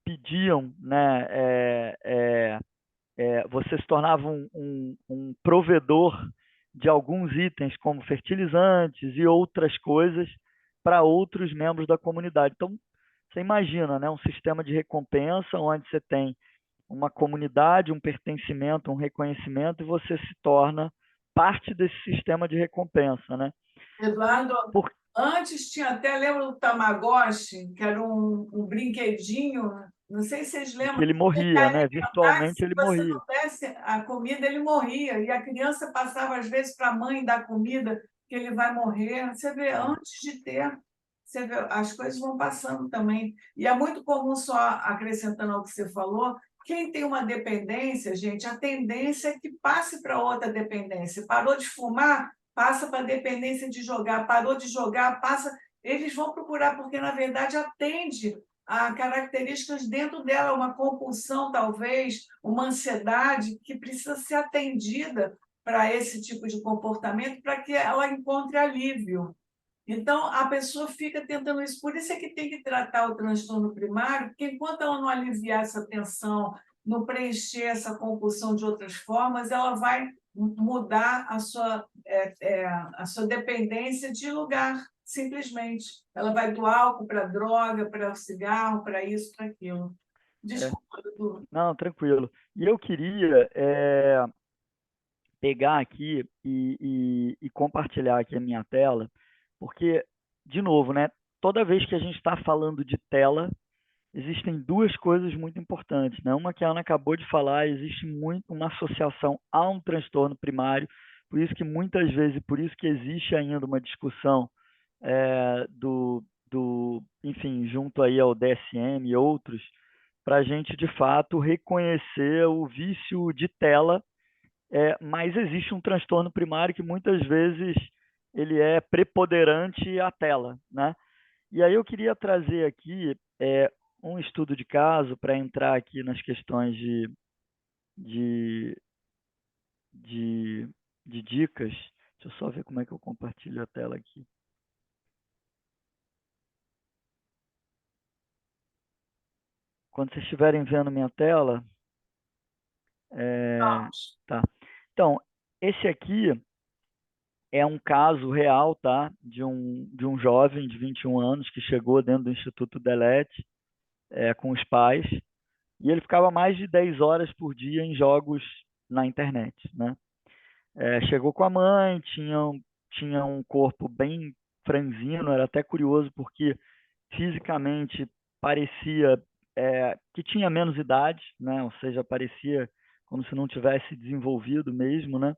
pediam, né? Você se tornava um provedor de alguns itens, como fertilizantes e outras coisas, para outros membros da comunidade. Então, você imagina, né, um sistema de recompensa onde você tem uma comunidade, um pertencimento, um reconhecimento, e você se torna parte desse sistema de recompensa, né? Eduardo, antes tinha até, lembra do Tamagotchi, que era um brinquedinho, não sei se vocês Que lembram, ele ele morria, né? alimentar, Virtualmente se ele você morria. não desse a comida, ele morria, e a criança passava às vezes para a mãe dar comida, que ele vai morrer. Você vê, antes de ter, você vê, as coisas vão passando também. E é muito comum, só acrescentando ao que você falou, quem tem uma dependência, gente, a tendência é que passe para outra dependência. Parou de fumar, passa para a dependência de jogar, parou de jogar, passa. Eles vão procurar, porque, na verdade, atende a características dentro dela, uma compulsão, talvez, uma ansiedade que precisa ser atendida para esse tipo de comportamento, para que ela encontre alívio. Então, a pessoa fica tentando isso. Por isso é que tem que tratar o transtorno primário, porque enquanto ela não aliviar essa tensão, não preencher essa compulsão de outras formas, ela vai mudar a sua dependência de lugar, simplesmente. Ela vai do álcool para a droga, para o cigarro, para isso, para aquilo. É. Desculpa, Dudu. Não, tranquilo. E eu queria pegar aqui e compartilhar aqui a minha tela, porque, de novo, né, toda vez que a gente está falando de tela, existem duas coisas muito importantes, né? Uma que a Ana acabou de falar, existe muito uma associação a um transtorno primário, por isso que muitas vezes, por isso que existe ainda uma discussão enfim, junto aí ao DSM e outros, para a gente de fato reconhecer o vício de tela, mas existe um transtorno primário que muitas vezes ele é preponderante à tela, né? E aí eu queria trazer aqui um estudo de caso para entrar aqui nas questões de, de, de dicas. Deixa eu só ver como é que eu compartilho a tela aqui. Quando vocês estiverem vendo minha tela, tá. Então, esse aqui é um caso real, tá? De um jovem de 21 anos que chegou dentro do Instituto Delete com os pais e ele ficava mais de 10 horas por dia em jogos na internet, né? Chegou com a mãe, tinha um corpo bem franzino, era até curioso porque fisicamente parecia que tinha menos idade, né? Ou seja, parecia como se não tivesse desenvolvido mesmo, né?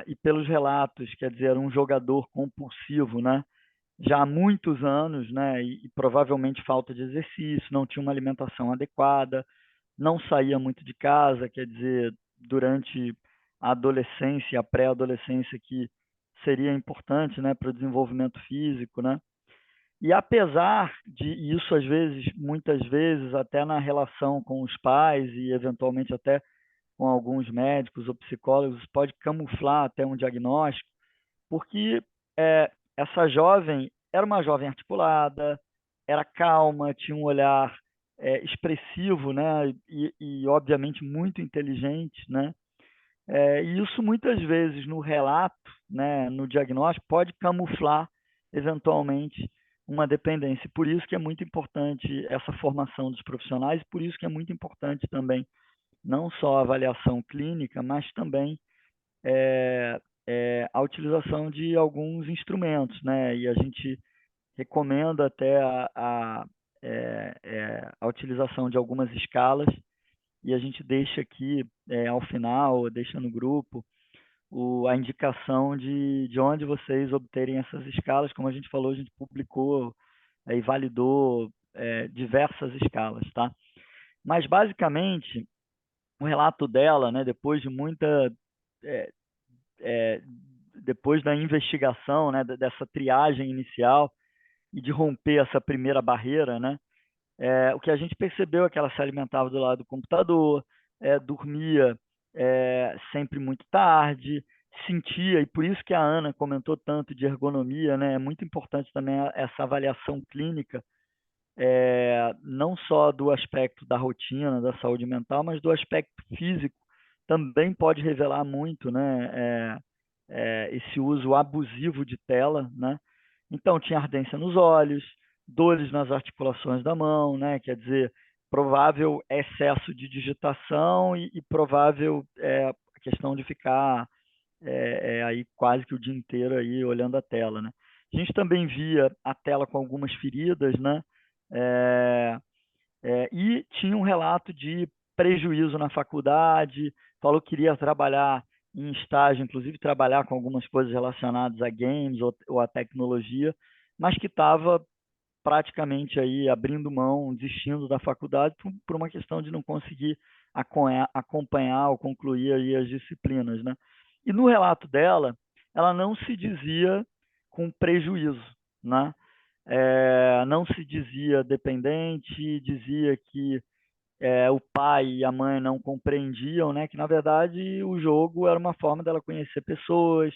E pelos relatos, quer dizer, era um jogador compulsivo, né? Já há muitos anos, né? E provavelmente falta de exercício, não tinha uma alimentação adequada, não saía muito de casa, quer dizer, durante a adolescência, a pré-adolescência, que seria importante, né, para o desenvolvimento físico, né? E apesar de isso, às vezes, muitas vezes, até na relação com os pais e eventualmente até com alguns médicos ou psicólogos, pode camuflar até um diagnóstico, porque essa jovem era uma jovem articulada, era calma, tinha um olhar expressivo, né? E, obviamente muito inteligente, né? E isso muitas vezes no relato, né, no diagnóstico, pode camuflar eventualmente uma dependência. Por isso que é muito importante essa formação dos profissionais, por isso que é muito importante também não só a avaliação clínica, mas também a utilização de alguns instrumentos, né? E a gente recomendo até a utilização de algumas escalas, e a gente deixa aqui, ao final, deixa no grupo, a indicação de onde vocês obterem essas escalas. Como a gente falou, a gente publicou e validou diversas escalas, tá? Mas, basicamente, o relato dela, né, é, é, depois da investigação, né, dessa triagem inicial e de romper essa primeira barreira, né, o que a gente percebeu é que ela se alimentava do lado do computador, dormia sempre muito tarde, sentia, e por isso que a Ana comentou tanto de ergonomia, né, é muito importante também essa avaliação clínica, não só do aspecto da rotina, da saúde mental, mas do aspecto físico, também pode revelar muito, né, esse uso abusivo de tela, né? Então, tinha ardência nos olhos, dores nas articulações da mão, né? Quer dizer, provável excesso de digitação e provável questão de ficar aí quase que o dia inteiro aí olhando a tela, né? A gente também via a tela com algumas feridas, né? É, e tinha um relato de prejuízo na faculdade, falou que queria trabalhar em estágio, inclusive trabalhar com algumas coisas relacionadas a games ou a tecnologia, mas que estava praticamente aí abrindo mão, desistindo da faculdade por uma questão de não conseguir acompanhar ou concluir aí as disciplinas, né? E no relato dela, ela não se dizia com prejuízo, né? Não se dizia dependente, dizia que o pai e a mãe não compreendiam, né? Que na verdade o jogo era uma forma dela conhecer pessoas,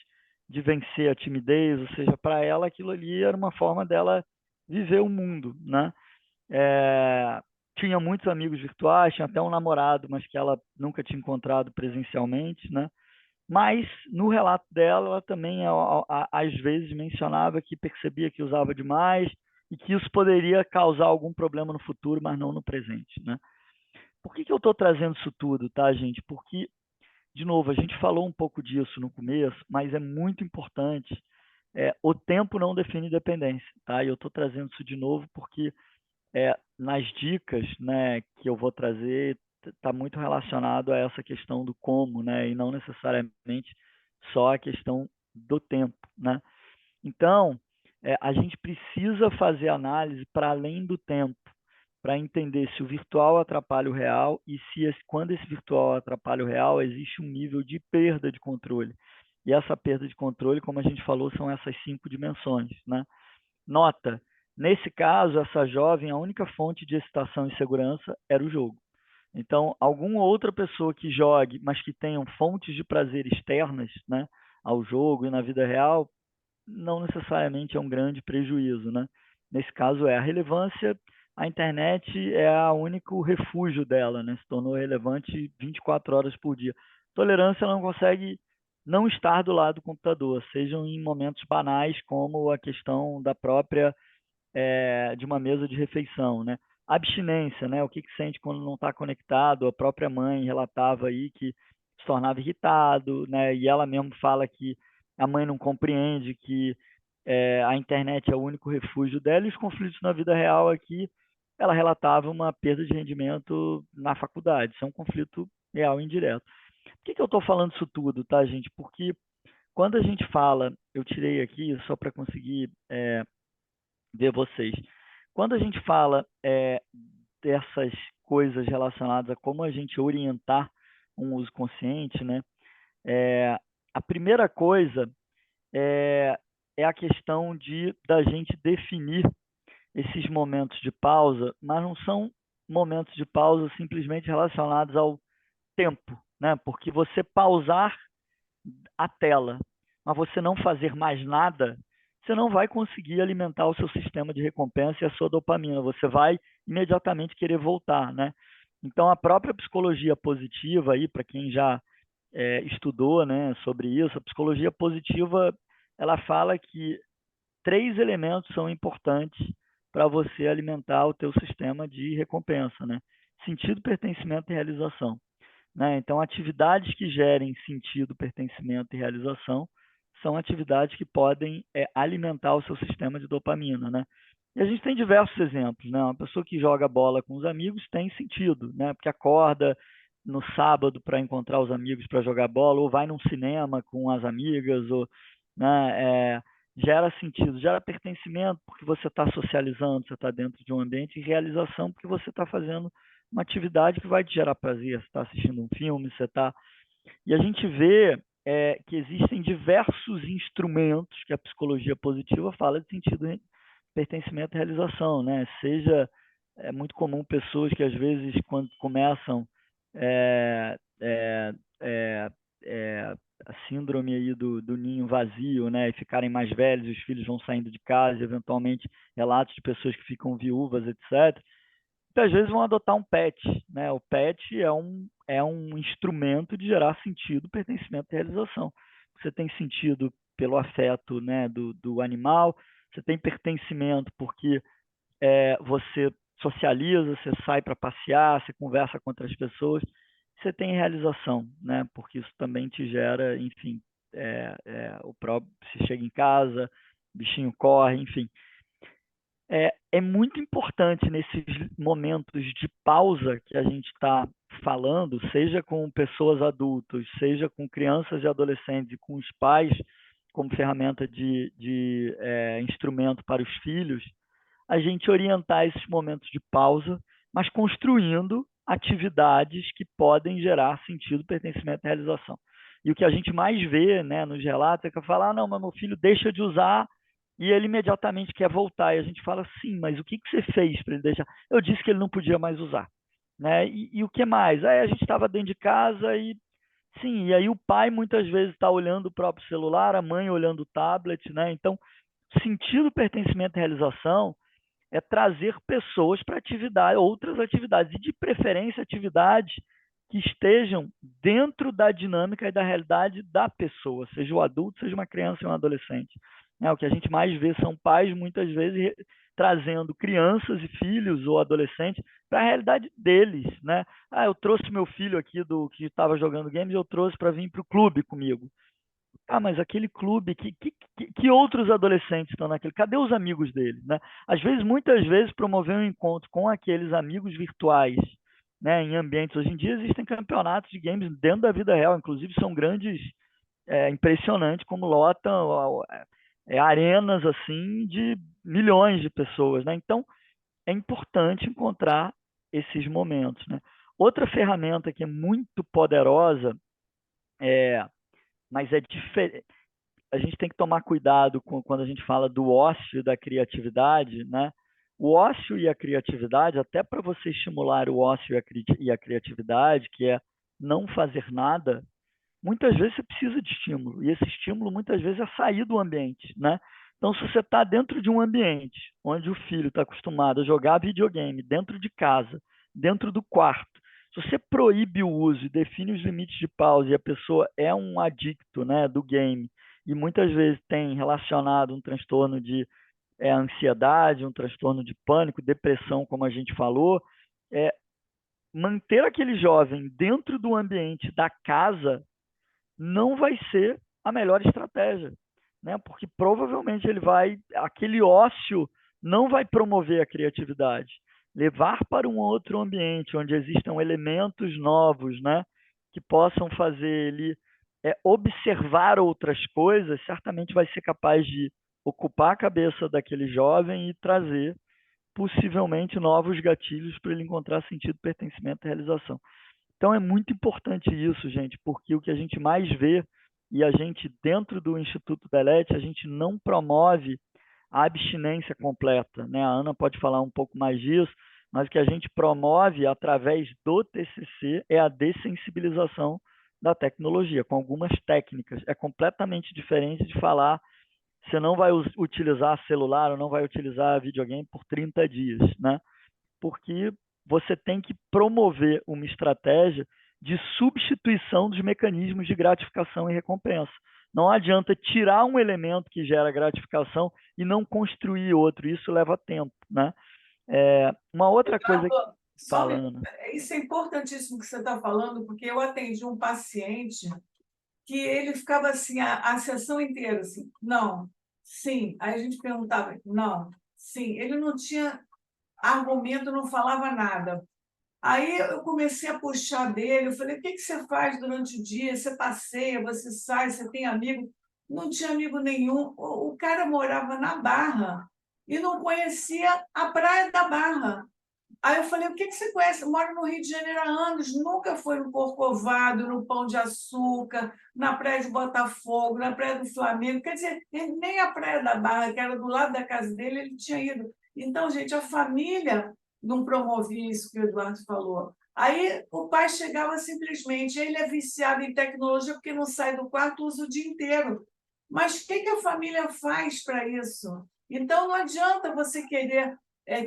de vencer a timidez, ou seja, para ela aquilo ali era uma forma dela viver o mundo, né? É, tinha muitos amigos virtuais, tinha até um namorado, mas que ela nunca tinha encontrado presencialmente, né? Mas no relato dela, ela também às vezes mencionava que percebia que usava demais e que isso poderia causar algum problema no futuro, mas não no presente, né? Por que eu estou trazendo isso tudo, tá, gente? Porque, de novo, a gente falou um pouco disso no começo, mas é muito importante. O tempo não define dependência, tá? E eu estou trazendo isso de novo porque nas dicas, né, que eu vou trazer está muito relacionado a essa questão do como, né, e não necessariamente só a questão do tempo, né? Então, a gente precisa fazer análise para além do tempo, para entender se o virtual atrapalha o real e se quando esse virtual atrapalha o real, existe um nível de perda de controle. E essa perda de controle, como a gente falou, são essas 5 dimensões, né? Nota, nesse caso, essa jovem, a única fonte de excitação e segurança era o jogo. Então, alguma outra pessoa que jogue, mas que tenham fontes de prazer externas, né, ao jogo e na vida real, não necessariamente é um grande prejuízo, né? Nesse caso a relevância, a internet é o único refúgio dela, né? Se tornou relevante 24 horas por dia. Tolerância ela não consegue não estar do lado do computador, sejam em momentos banais como a questão da própria de uma mesa de refeição, né? Abstinência, né? O que sente quando não está conectado? A própria mãe relatava aí que se tornava irritado, né? E ela mesmo fala que a mãe não compreende que a internet é o único refúgio dela, e os conflitos na vida real aqui, ela relatava uma perda de rendimento na faculdade. Isso é um conflito real e indireto. Por que eu estou falando isso tudo, tá, gente? Porque quando a gente fala, eu tirei aqui só para conseguir ver vocês. Quando a gente fala dessas coisas relacionadas a como a gente orientar um uso consciente, né? A primeira coisa é, é a questão da gente definir esses momentos de pausa, mas não são momentos de pausa simplesmente relacionados ao tempo, né? Porque você pausar a tela, mas você não fazer mais nada, você não vai conseguir alimentar o seu sistema de recompensa e a sua dopamina. Você vai imediatamente querer voltar, né? Então, a própria psicologia positiva, aí, para quem já estudou, né, sobre isso, a psicologia positiva ela fala que 3 elementos são importantes para você alimentar o teu sistema de recompensa, né? Sentido, pertencimento e realização, né? Então, atividades que gerem sentido, pertencimento e realização são atividades que podem alimentar o seu sistema de dopamina, né? E a gente tem diversos exemplos, né? Uma pessoa que joga bola com os amigos tem sentido, né? Porque acorda no sábado para encontrar os amigos para jogar bola, ou vai num cinema com as amigas, ou, né, gera sentido, gera pertencimento porque você está socializando, você está dentro de um ambiente, e realização porque você está fazendo uma atividade que vai te gerar prazer, você está assistindo um filme, você está... E a gente vê que existem diversos instrumentos que a psicologia positiva fala de sentido de pertencimento e realização, né? Seja, é muito comum pessoas que às vezes quando começam é, é, é, é, a síndrome aí do ninho vazio, né? E ficarem mais velhos, os filhos vão saindo de casa, eventualmente relatos de pessoas que ficam viúvas, etc. Muitas vezes vão adotar um pet, né? O pet é um instrumento de gerar sentido, pertencimento e realização. Você tem sentido pelo afeto, né, do animal, você tem pertencimento porque você socializa, você sai para passear, você conversa com outras pessoas, você tem realização, né? Porque isso também te gera, enfim, o próprio, se chega em casa, o bichinho corre, enfim. É muito importante nesses momentos de pausa que a gente está falando, seja com pessoas adultas, seja com crianças e adolescentes e com os pais como ferramenta de instrumento para os filhos, a gente orientar esses momentos de pausa, mas construindo atividades que podem gerar sentido, pertencimento e realização. E o que a gente mais vê, né, nos relatos é que eu falo, não, mas meu filho deixa de usar e ele imediatamente quer voltar. E a gente fala, sim, mas o que você fez para ele deixar? Eu disse que ele não podia mais usar. Né? E o que mais? Aí a gente estava dentro de casa e sim, e aí o pai muitas vezes está olhando o próprio celular, a mãe olhando o tablet, né? Então, sentido, pertencimento e realização é trazer pessoas para atividade, outras atividades, e de preferência atividades que estejam dentro da dinâmica e da realidade da pessoa, seja o adulto, seja uma criança ou um adolescente. O que a gente mais vê são pais, muitas vezes, trazendo crianças e filhos ou adolescentes para a realidade deles, né? Eu trouxe meu filho aqui do que estava jogando games, eu trouxe para vir para o clube comigo. Mas aquele clube, que outros adolescentes estão naquele? Cadê os amigos dele? Né? Às vezes, muitas vezes, promover um encontro com aqueles amigos virtuais, né, em ambientes. Hoje em dia existem campeonatos de games dentro da vida real, inclusive são grandes, impressionantes como lotam arenas assim de milhões de pessoas. Né? Então, é importante encontrar esses momentos. Né? Outra ferramenta que é muito poderosa, mas é diferente, a gente tem que tomar cuidado quando a gente fala do ócio e da criatividade, né? O ócio e a criatividade, até para você estimular o ócio e a criatividade, que é não fazer nada, muitas vezes você precisa de estímulo. E esse estímulo, muitas vezes, é sair do ambiente, né? Então, se você está dentro de um ambiente onde o filho está acostumado a jogar videogame dentro de casa, dentro do quarto, se você proíbe o uso e define os limites de pausa e a pessoa é um adicto, né, do game, e muitas vezes tem relacionado um transtorno de ansiedade, um transtorno de pânico, depressão, como a gente falou, manter aquele jovem dentro do ambiente da casa não vai ser a melhor estratégia, né? Porque provavelmente aquele ócio não vai promover a criatividade. Levar para um outro ambiente onde existam elementos novos, né, que possam fazer ele observar outras coisas, certamente vai ser capaz de ocupar a cabeça daquele jovem e trazer possivelmente novos gatilhos para ele encontrar sentido, pertencimento e realização. Então é muito importante isso, gente, porque o que a gente mais vê, e a gente, dentro do Instituto Belete, a gente não promove a abstinência completa, né? A Ana pode falar um pouco mais disso, mas o que a gente promove através do TCC é a dessensibilização da tecnologia, com algumas técnicas. É completamente diferente de falar você não vai utilizar celular ou não vai utilizar videogame por 30 dias, né? Porque você tem que promover uma estratégia de substituição dos mecanismos de gratificação e recompensa. Não adianta tirar um elemento que gera gratificação e não construir outro. Isso leva tempo, né? Uma outra coisa que Isso é importantíssimo que você está falando, porque eu atendi um paciente que ele ficava assim, a sessão inteira, assim, não, sim. Aí a gente perguntava, não, sim. Ele não tinha argumento, não falava nada. Aí eu comecei a puxar dele, eu falei, o que você faz durante o dia? Você passeia, você sai, você tem amigo? Não tinha amigo nenhum. O cara morava na Barra e não conhecia a Praia da Barra. Aí eu falei, o que você conhece? Eu moro no Rio de Janeiro há anos, nunca foi no Corcovado, no Pão de Açúcar, na Praia de Botafogo, na Praia do Flamengo. Quer dizer, nem a Praia da Barra, que era do lado da casa dele, ele tinha ido. Então, gente, a família não promovia isso que o Eduardo falou. Aí o pai chegava simplesmente, ele é viciado em tecnologia porque não sai do quarto, usa o dia inteiro. Mas o que a família faz para isso? Então, não adianta você querer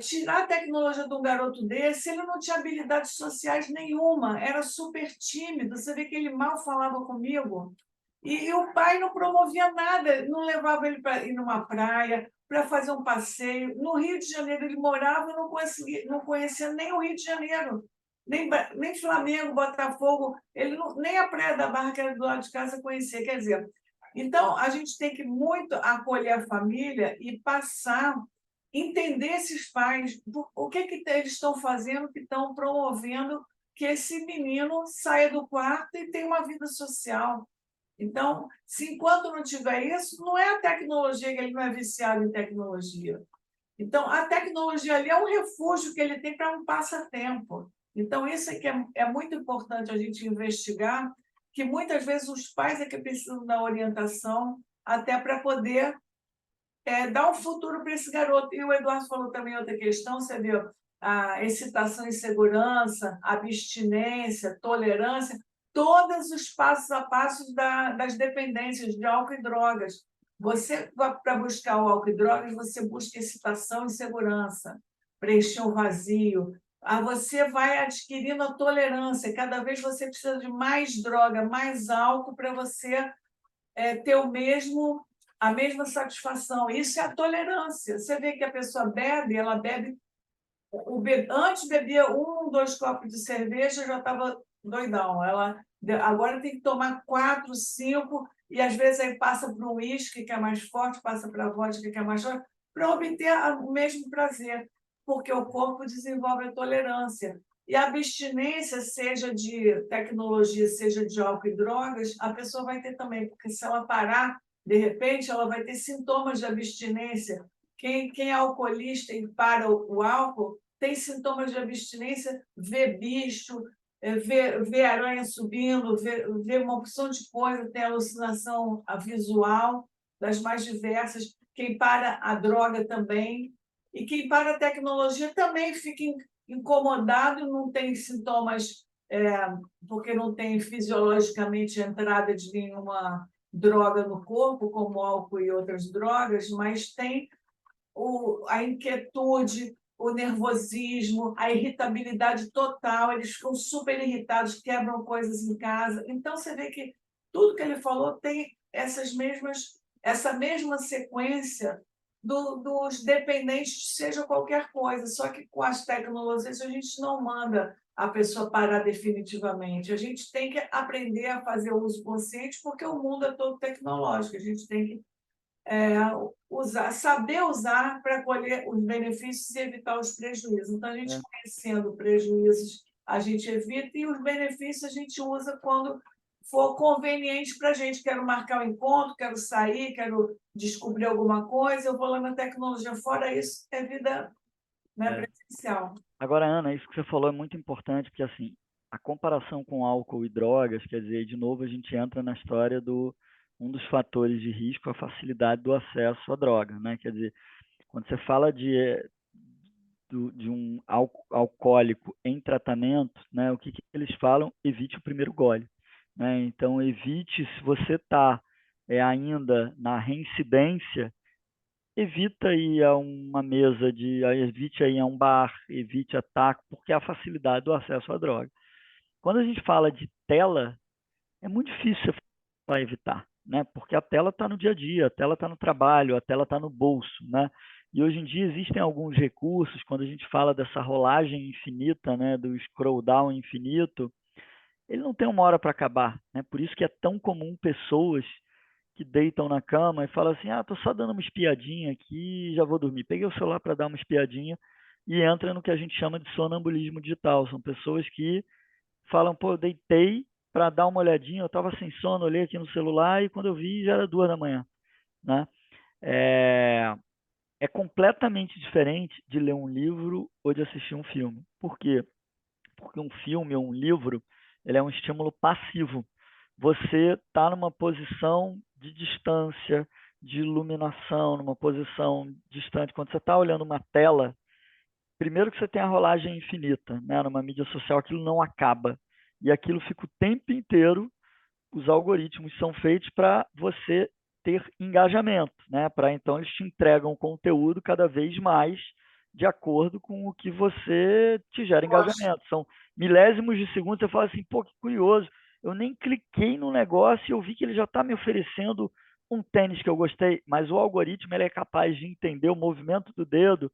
tirar a tecnologia de um garoto desse, ele não tinha habilidades sociais nenhuma, era super tímido. Você vê que ele mal falava comigo. E o pai não promovia nada, não levava ele para ir numa praia, para fazer um passeio. No Rio de Janeiro ele morava e não conhecia nem o Rio de Janeiro, nem Flamengo, Botafogo, ele não, nem a Praia da Barra, que era do lado de casa, conhecia. Quer dizer, então a gente tem que muito acolher a família e passar entender esses pais, o que eles estão fazendo, que estão promovendo que esse menino saia do quarto e tenha uma vida social. Então, se enquanto não tiver isso, não é a tecnologia que ele não é viciado em tecnologia. Então, a tecnologia ali é um refúgio que ele tem para um passatempo. Então, isso é que é muito importante a gente investigar, que muitas vezes os pais é que precisam da orientação até para poder dar um futuro para esse garoto. E o Eduardo falou também outra questão, você viu, a excitação e segurança, abstinência, tolerância, todos os passos a passos das dependências de álcool e drogas. Você, para buscar o álcool e drogas, você busca excitação e segurança, preencher o vazio. Você vai adquirindo a tolerância, cada vez você precisa de mais droga, mais álcool para você ter a mesma satisfação. Isso é a tolerância. Você vê que a pessoa bebe, ela bebe. Antes bebia 1, 2 copos de cerveja, já estava doidão. Agora tem que tomar 4, 5, e às vezes aí passa para o uísque, que é mais forte, passa para a vodka, que é mais forte, para obter o mesmo prazer, porque o corpo desenvolve a tolerância. E a abstinência, seja de tecnologia, seja de álcool e drogas, a pessoa vai ter também, porque se ela parar, de repente, ela vai ter sintomas de abstinência. Quem é alcoolista e para o álcool tem sintomas de abstinência, vê bicho, vê aranha subindo, vê uma opção de coisa, tem alucinação visual das mais diversas. Quem para a droga também. E quem para a tecnologia também fica incomodado, não tem sintomas, porque não tem fisiologicamente entrada de nenhuma droga no corpo, como álcool e outras drogas, mas tem a inquietude, o nervosismo, a irritabilidade total, eles ficam super irritados, quebram coisas em casa. Então, você vê que tudo que ele falou tem essa mesma sequência dos dependentes, seja qualquer coisa, só que com as tecnologias a gente não manda a pessoa parar definitivamente. A gente tem que aprender a fazer o uso consciente, porque o mundo é todo tecnológico, a gente tem que saber usar para colher os benefícios e evitar os prejuízos. Então, a gente conhecendo prejuízos, a gente evita, e os benefícios a gente usa quando for conveniente para a gente. Quero marcar um encontro, quero sair, quero descobrir alguma coisa, eu vou lá na tecnologia. Fora isso, é vida, né, presencial. Agora, Ana, isso que você falou é muito importante, porque assim, a comparação com álcool e drogas, quer dizer, de novo a gente entra na história do um dos fatores de risco, a facilidade do acesso à droga, né? Quer dizer, quando você fala de um alcoólico em tratamento, né? O que eles falam? Evite o primeiro gole, né? Então, evite, se você está ainda na reincidência, evita ir a uma mesa evite ir a um bar, evite ataque, porque é a facilidade do acesso à droga. Quando a gente fala de tela, é muito difícil para evitar, né? Porque a tela está no dia a dia, a tela está no trabalho, a tela está no bolso, né? E hoje em dia existem alguns recursos, quando a gente fala dessa rolagem infinita, né, do scroll down infinito, ele não tem uma hora para acabar, né? Por isso que é tão comum pessoas que deitam na cama e falam assim: ah, tô só dando uma espiadinha aqui, já vou dormir. Peguei o celular para dar uma espiadinha e entra no que a gente chama de sonambulismo digital. São pessoas que falam: pô, eu deitei para dar uma olhadinha, eu estava sem sono, olhei aqui no celular e quando eu vi já era 2 da manhã, né? É, é completamente diferente de ler um livro ou de assistir um filme. Por quê? Porque um filme ou um livro, ele é um estímulo passivo. Você está numa posição de distância, de iluminação, numa posição distante. Quando você está olhando uma tela, primeiro que você tem a rolagem infinita, né? Numa mídia social aquilo não acaba. E aquilo fica o tempo inteiro, os algoritmos são feitos para você ter engajamento, né? Para então eles te entregam conteúdo cada vez mais de acordo com o que você te gera Gosto. engajamento. São milésimos de segundo, você fala assim: pô, que curioso, eu nem cliquei no negócio e eu vi que ele já está me oferecendo um tênis que eu gostei, mas o algoritmo ele é capaz de entender o movimento do dedo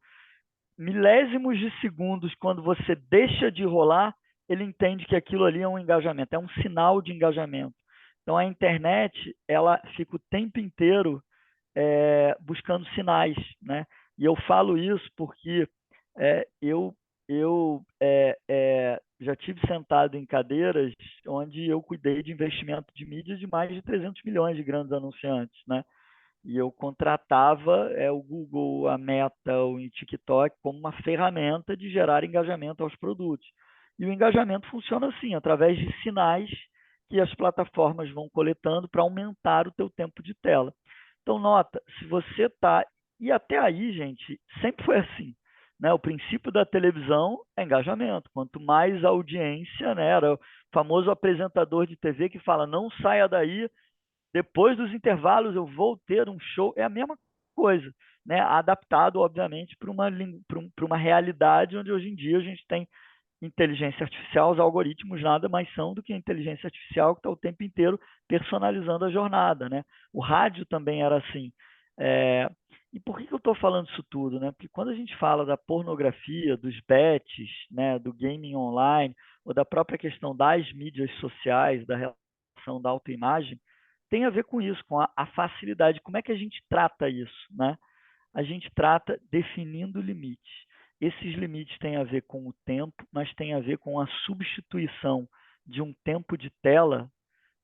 milésimos de segundos, quando você deixa de rolar, ele entende que aquilo ali é um engajamento, é um sinal de engajamento. Então a internet ela fica o tempo inteiro buscando sinais, né? E eu falo isso porque eu já tive sentado em cadeiras onde eu cuidei de investimento de mídia de mais de 300 milhões de grandes anunciantes, né? E eu contratava o Google, a Meta, o TikTok como uma ferramenta de gerar engajamento aos produtos. E o engajamento funciona assim, através de sinais que as plataformas vão coletando para aumentar o teu tempo de tela. Então, nota, se você está... E até aí, gente, sempre foi assim. Né? O princípio da televisão é engajamento. Quanto mais audiência, né? Era o famoso apresentador de TV que fala: não saia daí, depois dos intervalos eu vou ter um show. É a mesma coisa, né? Adaptado, obviamente, para uma realidade onde hoje em dia a gente tem inteligência artificial. Os algoritmos nada mais são do que a inteligência artificial que está o tempo inteiro personalizando a jornada, né? O rádio também era assim. É... E por que eu estou falando isso tudo, né? Porque quando a gente fala da pornografia, dos bets, né, do gaming online, ou da própria questão das mídias sociais, da relação da autoimagem, tem a ver com isso, com a facilidade. Como é que a gente trata isso, né? A gente trata definindo limites. Esses limites têm a ver com o tempo, mas têm a ver com a substituição de um tempo de tela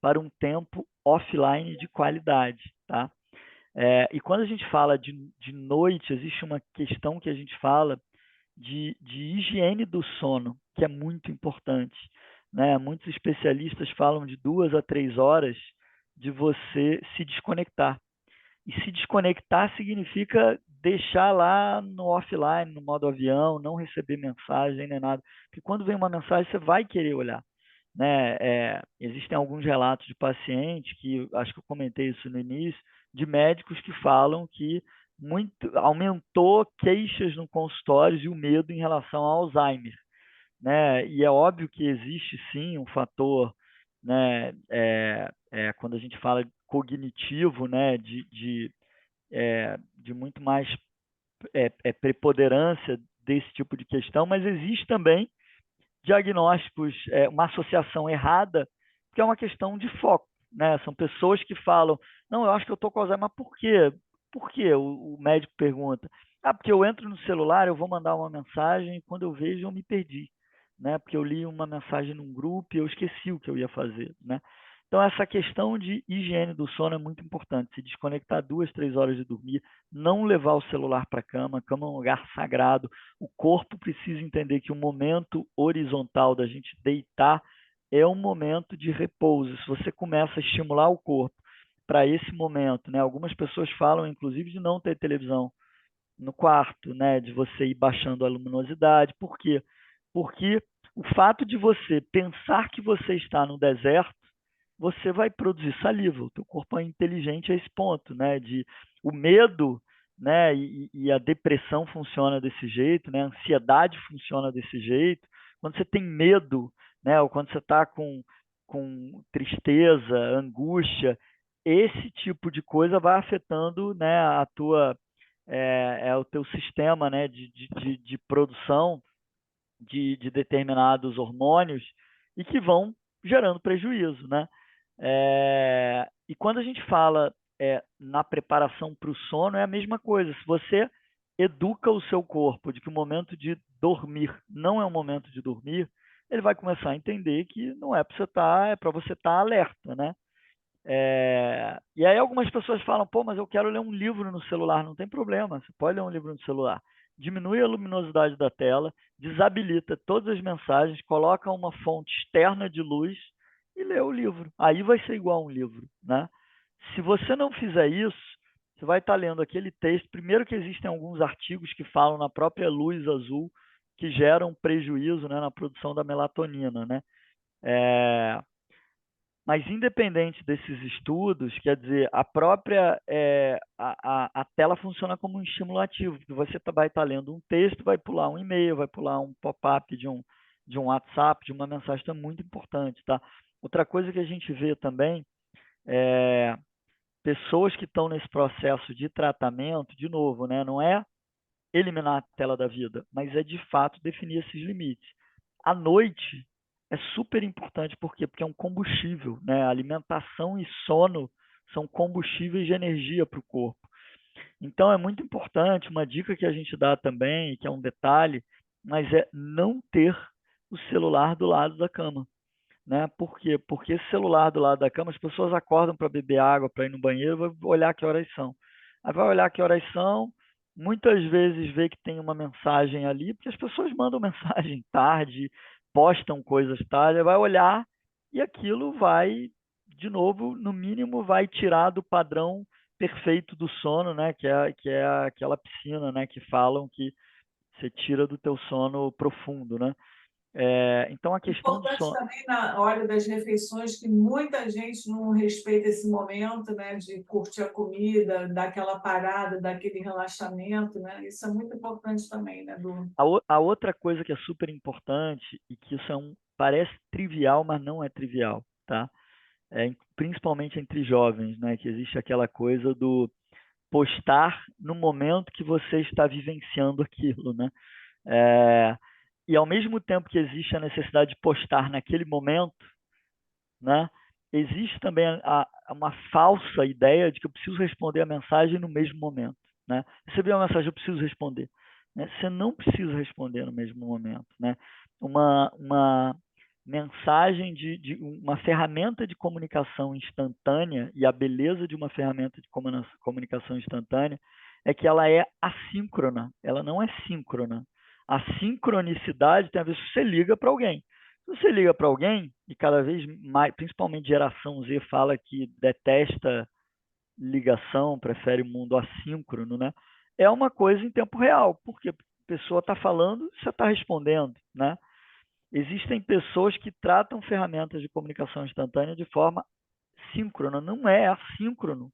para um tempo offline de qualidade, tá? E quando a gente fala de noite, existe uma questão que a gente fala de higiene do sono, que é muito importante, né? Muitos especialistas falam de 2 a 3 horas de você se desconectar. E se desconectar significa deixar lá no offline, no modo avião, não receber mensagem nem nada. Porque quando vem uma mensagem, você vai querer olhar. Né? Existem alguns relatos de pacientes, que acho que eu comentei isso no início, de médicos que falam que aumentou queixas no consultório e o medo em relação ao Alzheimer. Né? E é óbvio que existe sim um fator, né, quando a gente fala cognitivo, né, de muito mais preponderância desse tipo de questão, mas existe também diagnósticos, uma associação errada, que é uma questão de foco. Né? São pessoas que falam: não, eu acho que eu estou com Alzheimer, mas por quê? Por quê? O médico pergunta: ah, porque eu entro no celular, eu vou mandar uma mensagem e quando eu vejo eu me perdi, né? Porque eu li uma mensagem num grupo e eu esqueci o que eu ia fazer, né? Então, essa questão de higiene do sono é muito importante. Se desconectar 2, 3 horas de dormir, não levar o celular para a cama é um lugar sagrado. O corpo precisa entender que o momento horizontal da gente deitar é um momento de repouso. Se você começa a estimular o corpo para esse momento, né? Algumas pessoas falam, inclusive, de não ter televisão no quarto, né? De você ir baixando a luminosidade. Por quê? Porque o fato de você pensar que você está no deserto, você vai produzir saliva. O teu corpo é inteligente a esse ponto, né? O medo, né? E a depressão funciona desse jeito, né? A ansiedade funciona desse jeito. Quando você tem medo, né? Ou quando você está com tristeza, angústia, esse tipo de coisa vai afetando, né? O teu sistema, né? De produção de determinados hormônios e que vão gerando prejuízo, né? E quando a gente fala na preparação para o sono, é a mesma coisa. Se você educa o seu corpo de que o momento de dormir não é o momento de dormir, ele vai começar a entender que não é para você estar, é para você estar alerta, né? E aí algumas pessoas falam, pô, mas eu quero ler um livro no celular. Não tem problema, você pode ler um livro no celular. Diminui a luminosidade da tela, desabilita todas as mensagens, coloca uma fonte externa de luz e lê o livro. Aí vai ser igual a um livro, né? Se você não fizer isso, você vai estar lendo aquele texto. Primeiro que existem alguns artigos que falam na própria luz azul que geram prejuízo, né, na produção da melatonina, né? É, mas independente desses estudos, quer dizer, a própria a tela funciona como um estimulativo, porque você vai estar lendo um texto, vai pular um e-mail, vai pular um pop-up de um WhatsApp, de uma mensagem, então é muito importante, tá? Outra coisa que a gente vê também é pessoas que estão nesse processo de tratamento, de novo, né? Não é eliminar a tela da vida, mas é de fato definir esses limites. À noite é super importante, por quê? Porque é um combustível, né? Alimentação e sono são combustíveis de energia para o corpo. Então é muito importante, uma dica que a gente dá também, que é um detalhe, mas é não ter o celular do lado da cama, né? Por quê? Porque esse celular do lado da cama, as pessoas acordam para beber água, para ir no banheiro, vai olhar que horas são. Aí vai olhar que horas são, muitas vezes vê que tem uma mensagem ali, porque as pessoas mandam mensagem tarde, postam coisas tarde, vai olhar e aquilo vai, de novo, no mínimo, vai tirar do padrão perfeito do sono, né? Que é aquela piscina, né? Que falam que você tira do teu sono profundo, né? Então a questão do Importante sono. também na hora das refeições, que muita gente não respeita esse momento, né, de curtir a comida, daquela parada, daquele relaxamento, né? Isso é muito importante também, né, do... A outra coisa que é super importante e que isso parece trivial, mas não é trivial, tá? Principalmente entre jovens, né? Que existe aquela coisa do postar no momento que você está vivenciando aquilo, né? É, e ao mesmo tempo que existe a necessidade de postar naquele momento, né? Existe também uma falsa ideia de que eu preciso responder a mensagem no mesmo momento, né? Recebi uma mensagem, eu preciso responder, né? Você não precisa responder no mesmo momento, né? Uma mensagem de uma ferramenta de comunicação instantânea, e a beleza de uma ferramenta de comunicação instantânea é que ela é assíncrona, ela não é síncrona. A sincronicidade tem a ver se você liga para alguém. Se você liga para alguém, e cada vez mais, principalmente geração Z, fala que detesta ligação, prefere o mundo assíncrono, né? É uma coisa em tempo real, porque a pessoa está falando, você está respondendo, né? Existem pessoas que tratam ferramentas de comunicação instantânea de forma síncrona, não é assíncrono,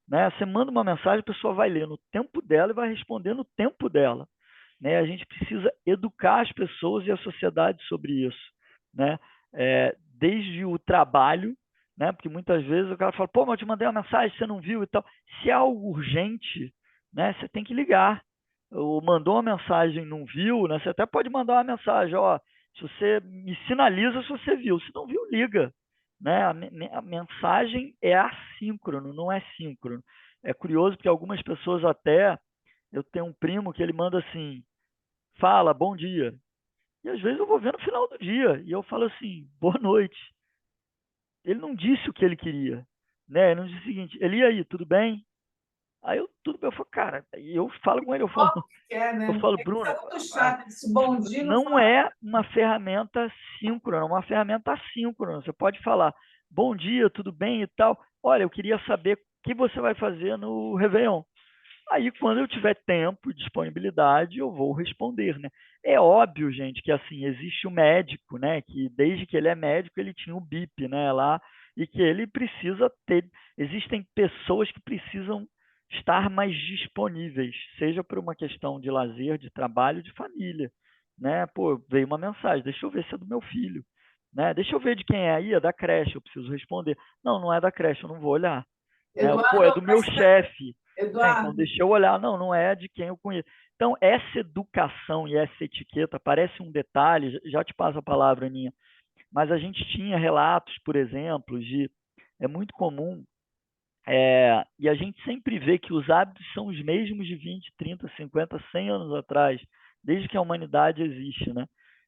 né? Você manda uma mensagem, a pessoa vai ler no tempo dela e vai responder no tempo dela, né? A gente precisa educar as pessoas e a sociedade sobre isso, né? Desde o trabalho, né? Porque muitas vezes o cara fala, pô, mas eu te mandei uma mensagem, você não viu e tal. Se é algo urgente, né? Você tem que ligar. Ou mandou uma mensagem e não viu, né? Você até pode mandar uma mensagem, ó, se você me sinaliza se você viu, se não viu, liga, né? A mensagem é assíncrono, não é síncrono. É curioso porque algumas pessoas até, eu tenho um primo que ele manda assim, fala, bom dia. E às vezes eu vou ver no final do dia e eu falo assim, boa noite. Ele não disse o que ele queria, né? Ele não disse o seguinte, ele e aí, tudo bem? Aí eu, tudo bem, eu falo, cara, e eu falo com ele, Óbvio que é, eu né? falo, Isso é Bruno, muito chato, esse bom dia não não fala. é uma ferramenta síncrona, é uma ferramenta assíncrona. Você pode falar, bom dia, tudo bem e tal. Olha, eu queria saber o que você vai fazer no Réveillon. Aí, quando eu tiver tempo e disponibilidade, eu vou responder, né? É óbvio, gente, que assim, existe o médico, né? Que desde que ele é médico, ele tinha o BIP, né? Lá, e que ele precisa ter. Existem pessoas que precisam estar mais disponíveis, seja por uma questão de lazer, de trabalho, de família, né? Pô, veio uma mensagem, deixa eu ver se é do meu filho, né? Deixa eu ver de quem é aí, é da creche, eu preciso responder. Não, não é da creche, eu não vou olhar, né? Pô, é Eduardo, do meu chefe. Né? Então, Eduardo, deixa eu olhar. Não, não é de quem eu conheço. Então, essa educação e essa etiqueta parece um detalhe, já te passo a palavra, Aninha, mas a gente tinha relatos, por exemplo, de... É muito comum, e a gente sempre vê que os hábitos são os mesmos de 20, 30, 50, 100 anos atrás, desde que a humanidade existe, né?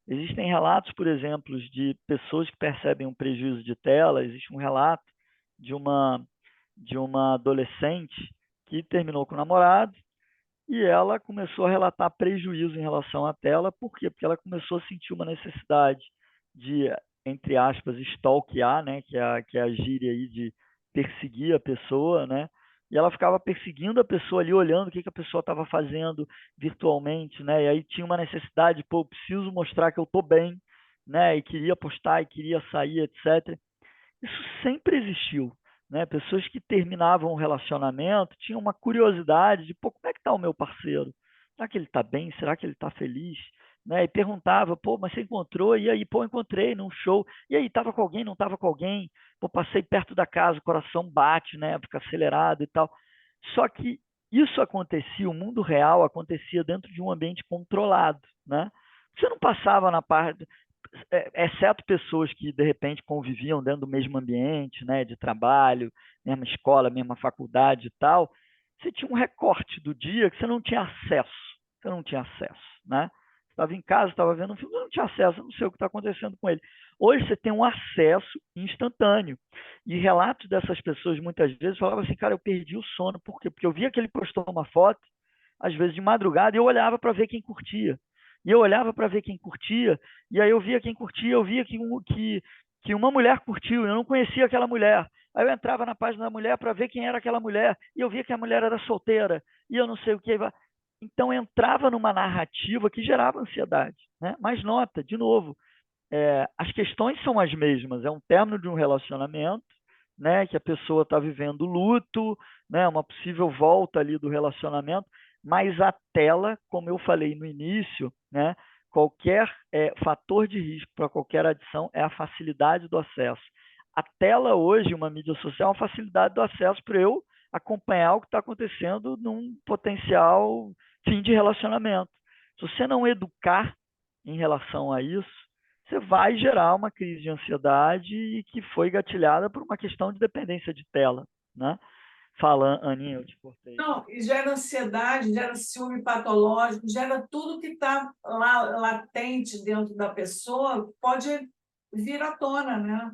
Existem relatos, por exemplo, de pessoas que percebem um prejuízo de tela. Existe um relato de uma adolescente que terminou com o namorado e ela começou a relatar prejuízo em relação à tela. Por quê? Porque ela começou a sentir uma necessidade de, entre aspas, stalkear, né? Que é a gíria aí de perseguir a pessoa, né? E ela ficava perseguindo a pessoa ali, olhando o que a pessoa estava fazendo virtualmente, né? E aí tinha uma necessidade, pô, eu preciso mostrar que eu estou bem, né? E queria postar, e queria sair, etc. Isso sempre existiu, né? Pessoas que terminavam um relacionamento tinham uma curiosidade de, pô, como é que está o meu parceiro? Será que ele está bem? Será que ele está feliz? Né? E perguntava, pô, mas você encontrou? E aí, pô, encontrei num show. E aí, estava com alguém? Não estava com alguém? Pô, passei perto da casa, o coração bate, né? Fica acelerado e tal. Só que isso acontecia, o mundo real acontecia dentro de um ambiente controlado, né? Você não passava na parte, exceto pessoas que de repente conviviam dentro do mesmo ambiente, né, de trabalho, mesma escola, mesma faculdade e tal, você tinha um recorte do dia que você não tinha acesso, né? Estava em casa, estava vendo um filme, não tinha acesso, eu não sei o que está acontecendo com ele. Hoje você tem um acesso instantâneo. E relatos dessas pessoas muitas vezes falavam assim, cara, eu perdi o sono. Por quê? Porque eu via que ele postou uma foto, às vezes de madrugada, e eu olhava para ver quem curtia. E eu olhava para ver quem curtia, e aí eu via quem curtia, eu via que uma mulher curtiu, eu não conhecia aquela mulher. Aí eu entrava na página da mulher para ver quem era aquela mulher, e eu via que a mulher era solteira, e eu não sei o que. Então entrava numa narrativa que gerava ansiedade, né? Mas nota, de novo, as questões são as mesmas. É um término de um relacionamento, né, que a pessoa está vivendo luto, né, uma possível volta ali do relacionamento, mas a tela, como eu falei no início, né, qualquer fator de risco para qualquer adição é a facilidade do acesso. A tela hoje, uma mídia social, é uma facilidade do acesso para eu acompanhar o que está acontecendo num potencial fim de relacionamento. Se você não educar em relação a isso, você vai gerar uma crise de ansiedade e que foi gatilhada por uma questão de dependência de tela, né? Falando, Aninha, eu te cortei. Não, e gera ansiedade, gera ciúme patológico, gera tudo que está lá latente dentro da pessoa, pode vir à tona, né?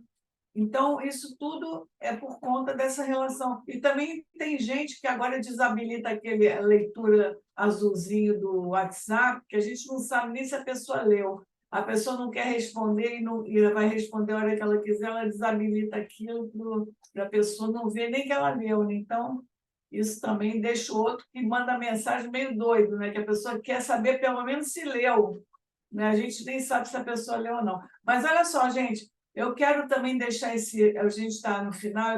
Então, isso tudo é por conta dessa relação. E também tem gente que agora desabilita aquele leitura azulzinho do WhatsApp, que a gente não sabe nem se a pessoa leu. A pessoa não quer responder e vai responder a hora que ela quiser, ela desabilita aquilo para a pessoa não ver nem que ela leu, né? Então, isso também deixa o outro que manda mensagem meio doido, né? Que a pessoa quer saber pelo menos se leu, né? A gente nem sabe se a pessoa leu ou não. Mas olha só, gente, eu quero também deixar a gente está no final,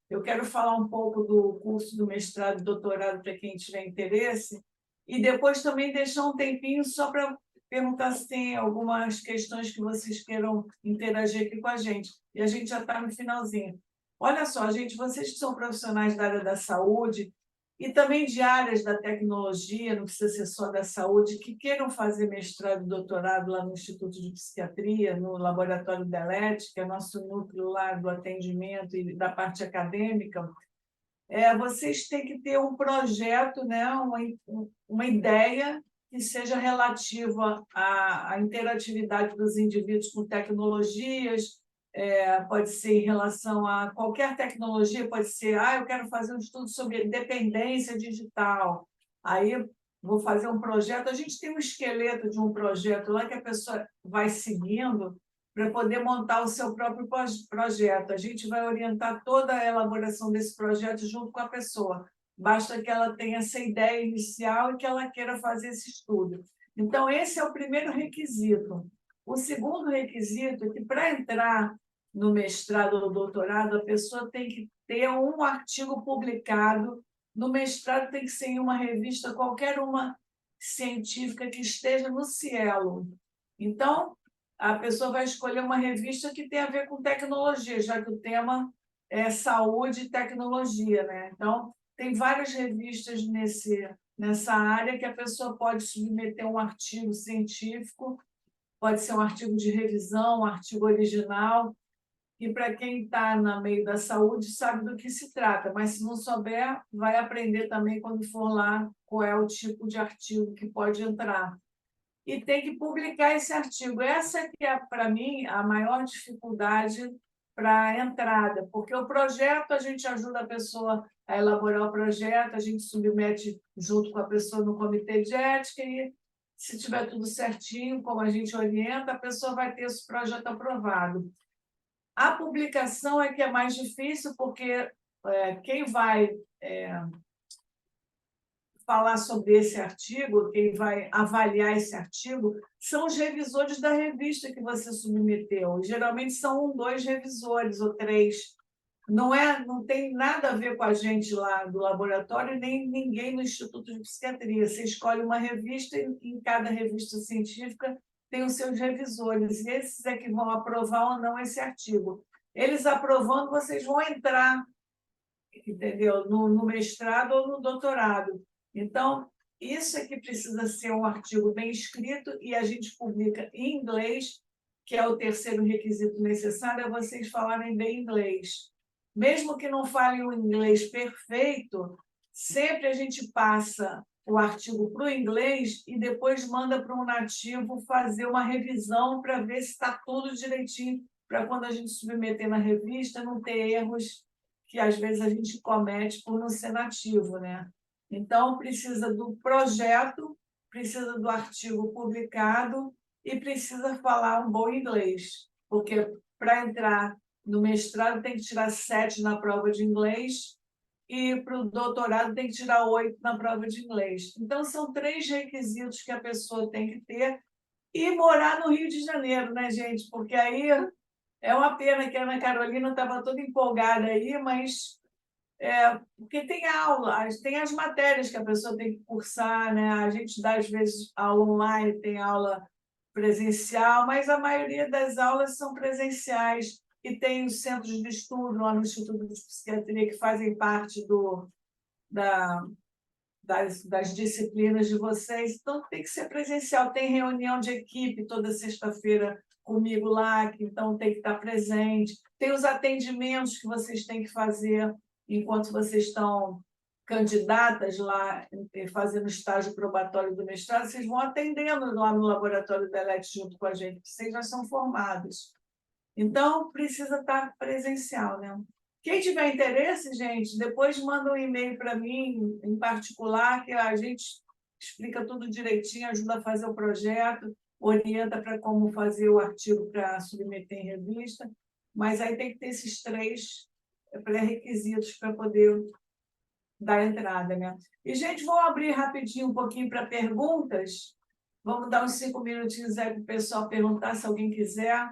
eu quero falar um pouco do curso do mestrado e doutorado para quem tiver interesse, e depois também deixar um tempinho só para perguntar se tem algumas questões que vocês queiram interagir aqui com a gente. E a gente já está no finalzinho. Olha só, gente, vocês que são profissionais da área da saúde e também de áreas da tecnologia, não precisa ser só da saúde, que queiram fazer mestrado e doutorado lá no Instituto de Psiquiatria, no Laboratório Delete, que é nosso núcleo lá do atendimento e da parte acadêmica, vocês têm que ter um projeto, né, uma ideia que seja relativa à interatividade dos indivíduos com tecnologias, pode ser em relação a qualquer tecnologia, pode ser, eu quero fazer um estudo sobre dependência digital, aí vou fazer um projeto. A gente tem um esqueleto de um projeto lá que a pessoa vai seguindo para poder montar o seu próprio projeto. A gente vai orientar toda a elaboração desse projeto junto com a pessoa. Basta que ela tenha essa ideia inicial e que ela queira fazer esse estudo. Então, esse é o primeiro requisito. O segundo requisito é que, para entrar no mestrado ou doutorado, a pessoa tem que ter um artigo publicado. No mestrado tem que ser em uma revista, qualquer uma científica que esteja no Cielo. Então, a pessoa vai escolher uma revista que tem a ver com tecnologia, já que o tema é saúde e tecnologia, né? Então, tem várias revistas nessa área que a pessoa pode submeter um artigo científico pode ser um artigo de revisão, um artigo original, e para quem está no meio da saúde sabe do que se trata, mas se não souber, vai aprender também quando for lá qual é o tipo de artigo que pode entrar. E tem que publicar esse artigo. Essa que é, para mim, a maior dificuldade para a entrada, porque o projeto, a gente ajuda a pessoa a elaborar o projeto, a gente submete junto com a pessoa no comitê de ética e, se tiver tudo certinho, como a gente orienta, a pessoa vai ter esse projeto aprovado. A publicação é que é mais difícil, porque quem vai falar sobre esse artigo, quem vai avaliar esse artigo, são os revisores da revista que você submeteu. Geralmente são 1, 2 revisores ou 3. Não tem nada a ver com a gente lá do laboratório, nem ninguém no Instituto de Psiquiatria. Você escolhe uma revista e em cada revista científica tem os seus revisores, e esses é que vão aprovar ou não esse artigo. Eles aprovando, vocês vão entrar, entendeu? No mestrado ou no doutorado. Então, isso é que precisa ser um artigo bem escrito e a gente publica em inglês, que é o terceiro requisito necessário, é vocês falarem bem inglês. Mesmo que não falem o inglês perfeito, sempre a gente passa o artigo para o inglês e depois manda para um nativo fazer uma revisão para ver se está tudo direitinho, para quando a gente submeter na revista não ter erros que às vezes a gente comete por não ser nativo, né? Então, precisa do projeto, precisa do artigo publicado e precisa falar um bom inglês, porque para entrar no mestrado tem que tirar 7 na prova de inglês e para o doutorado tem que tirar 8 na prova de inglês. Então, são 3 requisitos que a pessoa tem que ter e morar no Rio de Janeiro, né, gente? Porque aí é uma pena que a Ana Carolina estava toda empolgada aí, mas porque tem aula, tem as matérias que a pessoa tem que cursar, né? A gente dá, às vezes, aula online, tem aula presencial, mas a maioria das aulas são presenciais e tem os centros de estudo lá no Instituto de Psiquiatria que fazem parte da, das disciplinas de vocês, então tem que ser presencial. Tem reunião de equipe toda sexta-feira comigo lá, que então tem que estar presente. Tem os atendimentos que vocês têm que fazer enquanto vocês estão candidatas lá, fazendo estágio probatório do mestrado, vocês vão atendendo lá no laboratório da ELET junto com a gente, vocês já são formados. Então, precisa estar presencial, né? Quem tiver interesse, gente, depois manda um e-mail para mim, em particular, que a gente explica tudo direitinho, ajuda a fazer o projeto, orienta para como fazer o artigo para submeter em revista, mas aí tem que ter esses 3 pré-requisitos para poder dar entrada, né? E, gente, vou abrir rapidinho um pouquinho para perguntas. Vamos dar uns 5 minutinhos aí para o pessoal perguntar, se alguém quiser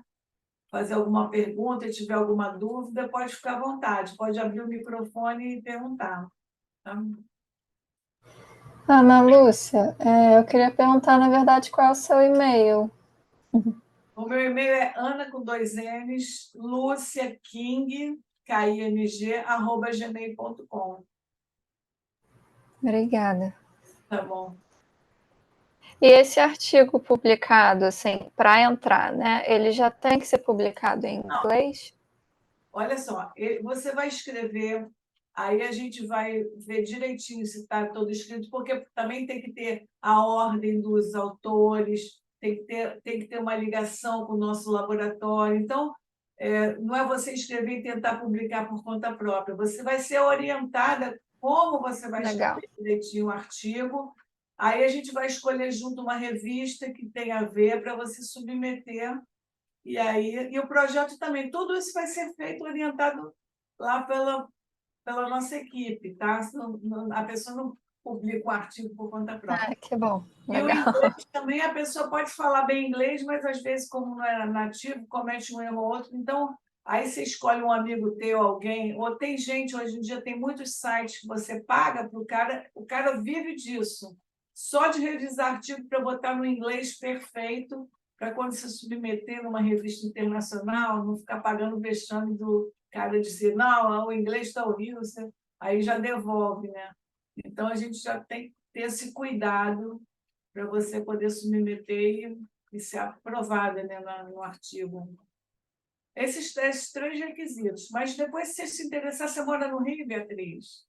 fazer alguma pergunta e tiver alguma dúvida, pode ficar à vontade, pode abrir o microfone e perguntar. Tá? Ana Lúcia, eu queria perguntar, na verdade, qual é o seu e-mail? O meu e-mail é ana com 2 N's, luciaking, @gmail.com. Obrigada. Tá bom. E esse artigo publicado, assim, para entrar, né? Ele já tem que ser publicado em inglês? Olha só, você vai escrever, aí a gente vai ver direitinho se está todo escrito, porque também tem que ter a ordem dos autores, tem que ter uma ligação com o nosso laboratório. Então, não é você escrever e tentar publicar por conta própria, você vai ser orientada como você vai Legal. escrever direitinho o artigo, aí a gente vai escolher junto uma revista que tenha a ver para você submeter. E o projeto também, tudo isso vai ser feito orientado lá pela nossa equipe, tá? A pessoa não publica o artigo por conta própria. Ah, que bom. E o Legal. inglês também, a pessoa pode falar bem inglês, mas às vezes, como não é nativo, comete um erro ou outro. Então, aí você escolhe um amigo teu, alguém, ou tem gente, hoje em dia tem muitos sites que você paga para o cara vive disso, só de revisar artigo para botar no inglês perfeito, para quando se submeter numa revista internacional, não ficar pagando o vexame do cara dizer, não, o inglês está horrível, aí já devolve, né? Então, a gente já tem que ter esse cuidado para você poder submeter e ser aprovada, né, no artigo. Esses 3 requisitos. Mas depois, se você se interessar, você mora no Rio, Beatriz?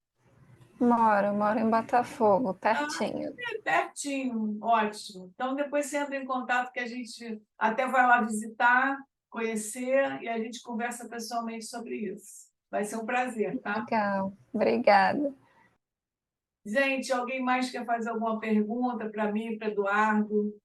Moro em Botafogo, Ah, pertinho. é pertinho, ótimo. Então, depois você entra em contato que a gente até vai lá visitar, conhecer e a gente conversa pessoalmente sobre isso. Vai ser um prazer, tá? Legal, obrigada. Gente, alguém mais quer fazer alguma pergunta para mim, para Eduardo?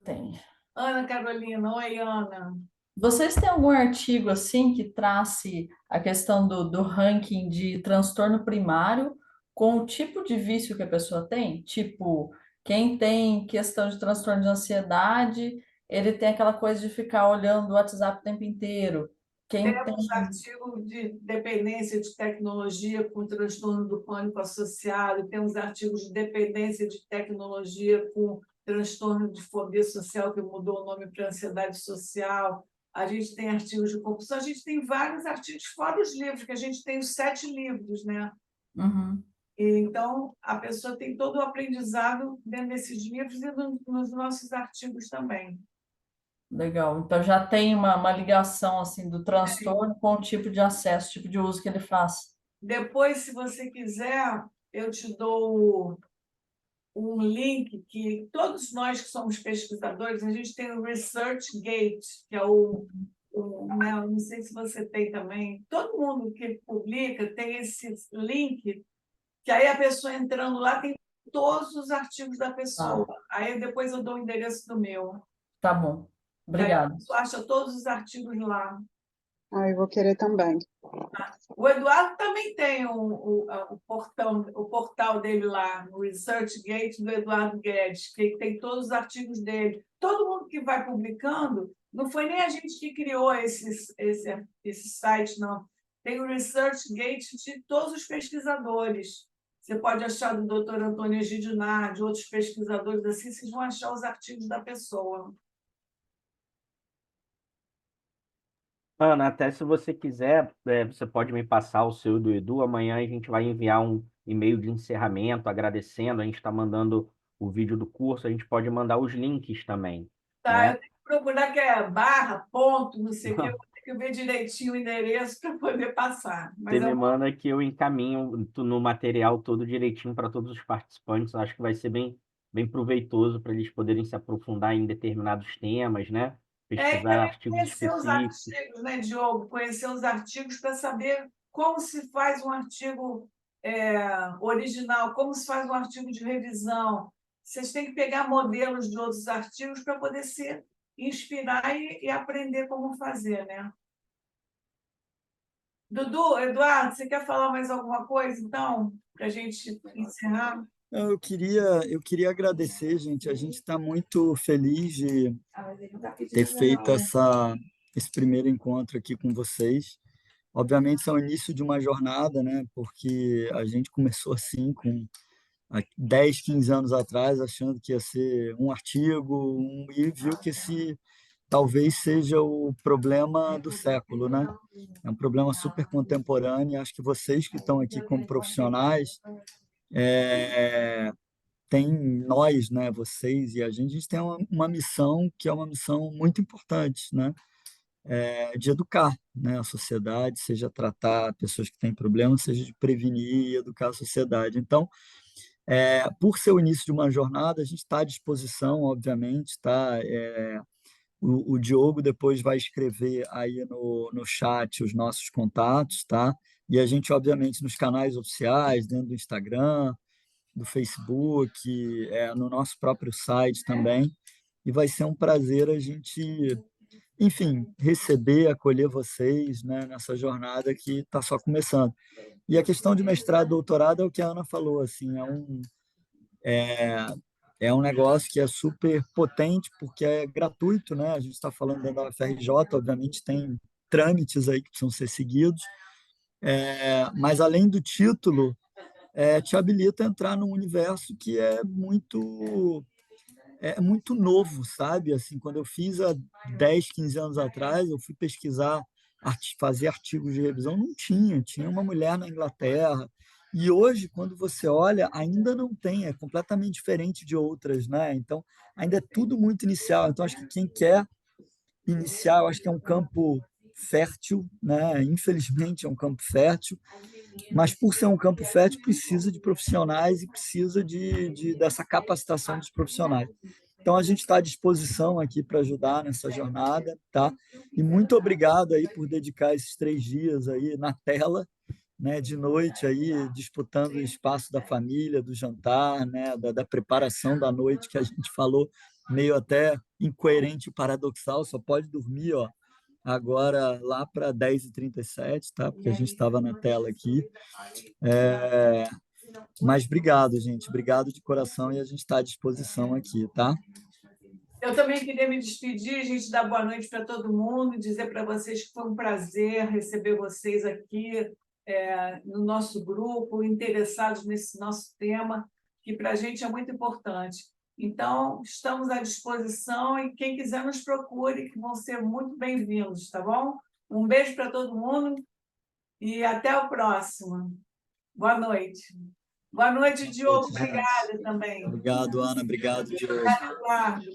Tem. Ana Carolina, oi, Ana. Vocês têm algum artigo assim que trace a questão do ranking de transtorno primário com o tipo de vício que a pessoa tem? Tipo, quem tem questão de transtorno de ansiedade, ele tem aquela coisa de ficar olhando o WhatsApp o tempo inteiro. Quem tem. Temos artigos de dependência de tecnologia com transtorno do pânico associado, temos artigos de dependência de tecnologia com transtorno de fobia social, que mudou o nome para ansiedade social. A gente tem artigos de compulsão, a gente tem vários artigos, fora os livros, que a gente tem os 7 livros, né? Uhum. E, então, a pessoa tem todo o aprendizado dentro desses livros e nos nossos artigos também. Legal. Então já tem uma ligação assim do transtorno com o tipo de acesso, tipo de uso que ele faz. Depois, se você quiser, eu te dou um link que todos nós que somos pesquisadores, a gente tem o ResearchGate, que é né, eu não sei se você tem também, todo mundo que publica tem esse link, que aí a pessoa entrando lá tem todos os artigos da pessoa. Aí depois eu dou o endereço do meu. Tá bom. Que aí a Obrigada. pessoa acha todos os artigos lá. Ah, eu vou querer também. O Eduardo também tem o portal dele lá, no ResearchGate do Eduardo Guedes, que tem todos os artigos dele. Todo mundo que vai publicando, não foi nem a gente que criou esse site, não. Tem o ResearchGate de todos os pesquisadores. Você pode achar do Dr. Antônio Egídio Nardi, de outros pesquisadores assim, vocês vão achar os artigos da pessoa. Ana, até se você quiser, você pode me passar o seu e do Edu. Amanhã a gente vai enviar um e-mail de encerramento agradecendo. A gente está mandando o vídeo do curso, a gente pode mandar os links também, Tá, né? eu tenho que procurar que é barra, ponto, não sei o quê, eu vou ter que ver direitinho o endereço para poder passar. Mas Você me manda que eu encaminho no material todo direitinho para todos os participantes. Eu acho que vai ser bem proveitoso para eles poderem se aprofundar em determinados temas, né? e Pesquisar também artigos conhecer os específicos. artigos, né, Diogo? Conhecer os artigos para saber como se faz um artigo original, como se faz um artigo de revisão. Vocês têm que pegar modelos de outros artigos para poder se inspirar e aprender como fazer, né? Dudu, Eduardo, você quer falar mais alguma coisa, então, para a gente encerrar? Eu queria agradecer, gente. A gente está muito feliz de ter feito esse primeiro encontro aqui com vocês. Obviamente, isso é o início de uma jornada, né? Porque a gente começou assim, há 10, 15 anos atrás, achando que ia ser um artigo, e viu que esse talvez seja o problema do século, né? É um problema super contemporâneo. Acho que vocês que estão aqui como profissionais, tem nós, né? Vocês e a gente tem uma missão que é uma missão muito importante, né? De educar, né, a sociedade, seja tratar pessoas que têm problemas, seja de prevenir e educar a sociedade. Então, por ser o início de uma jornada, a gente está à disposição, obviamente, tá? O Diogo depois vai escrever aí no chat os nossos contatos, tá? E a gente, obviamente, nos canais oficiais, dentro do Instagram, do Facebook, no nosso próprio site também. E vai ser um prazer a gente, enfim, receber, acolher vocês, né, nessa jornada que está só começando. E a questão de mestrado e doutorado é o que a Ana falou, assim, é um negócio que é super potente, porque é gratuito, né? A gente está falando dentro da UFRJ, obviamente tem trâmites aí que precisam ser seguidos, mas além do título, te habilita a entrar num universo que é muito novo, sabe? Assim, quando eu fiz há 10, 15 anos atrás, eu fui pesquisar, fazer artigos de revisão, não tinha uma mulher na Inglaterra, E hoje, quando você olha, ainda não tem, é completamente diferente de outras, né? Então, ainda é tudo muito inicial. Então, acho que quem quer iniciar, eu acho que é um campo fértil, né? Infelizmente, é um campo fértil, mas por ser um campo fértil, precisa de profissionais e precisa dessa capacitação dos profissionais. Então, a gente está à disposição aqui para ajudar nessa jornada, tá? E muito obrigado aí por dedicar esses 3 dias aí na tela, né, de noite aí disputando o espaço da família, do jantar, né, da preparação da noite que a gente falou, meio até incoerente e paradoxal, só pode dormir, ó, agora lá para 10h37, tá? Porque a gente estava na tela aqui. Mas obrigado, gente, obrigado de coração e a gente está à disposição aqui, tá? Eu também queria me despedir, gente, dar boa noite para todo mundo, dizer para vocês que foi um prazer receber vocês aqui no nosso grupo, interessados nesse nosso tema, que para a gente é muito importante. Então, estamos à disposição e quem quiser nos procure, que vão ser muito bem-vindos, tá bom? Um beijo para todo mundo e até o próximo. Boa noite. Boa noite, Diogo. Obrigada também. Obrigado, Ana. Obrigado, Diogo. Obrigado, Eduardo.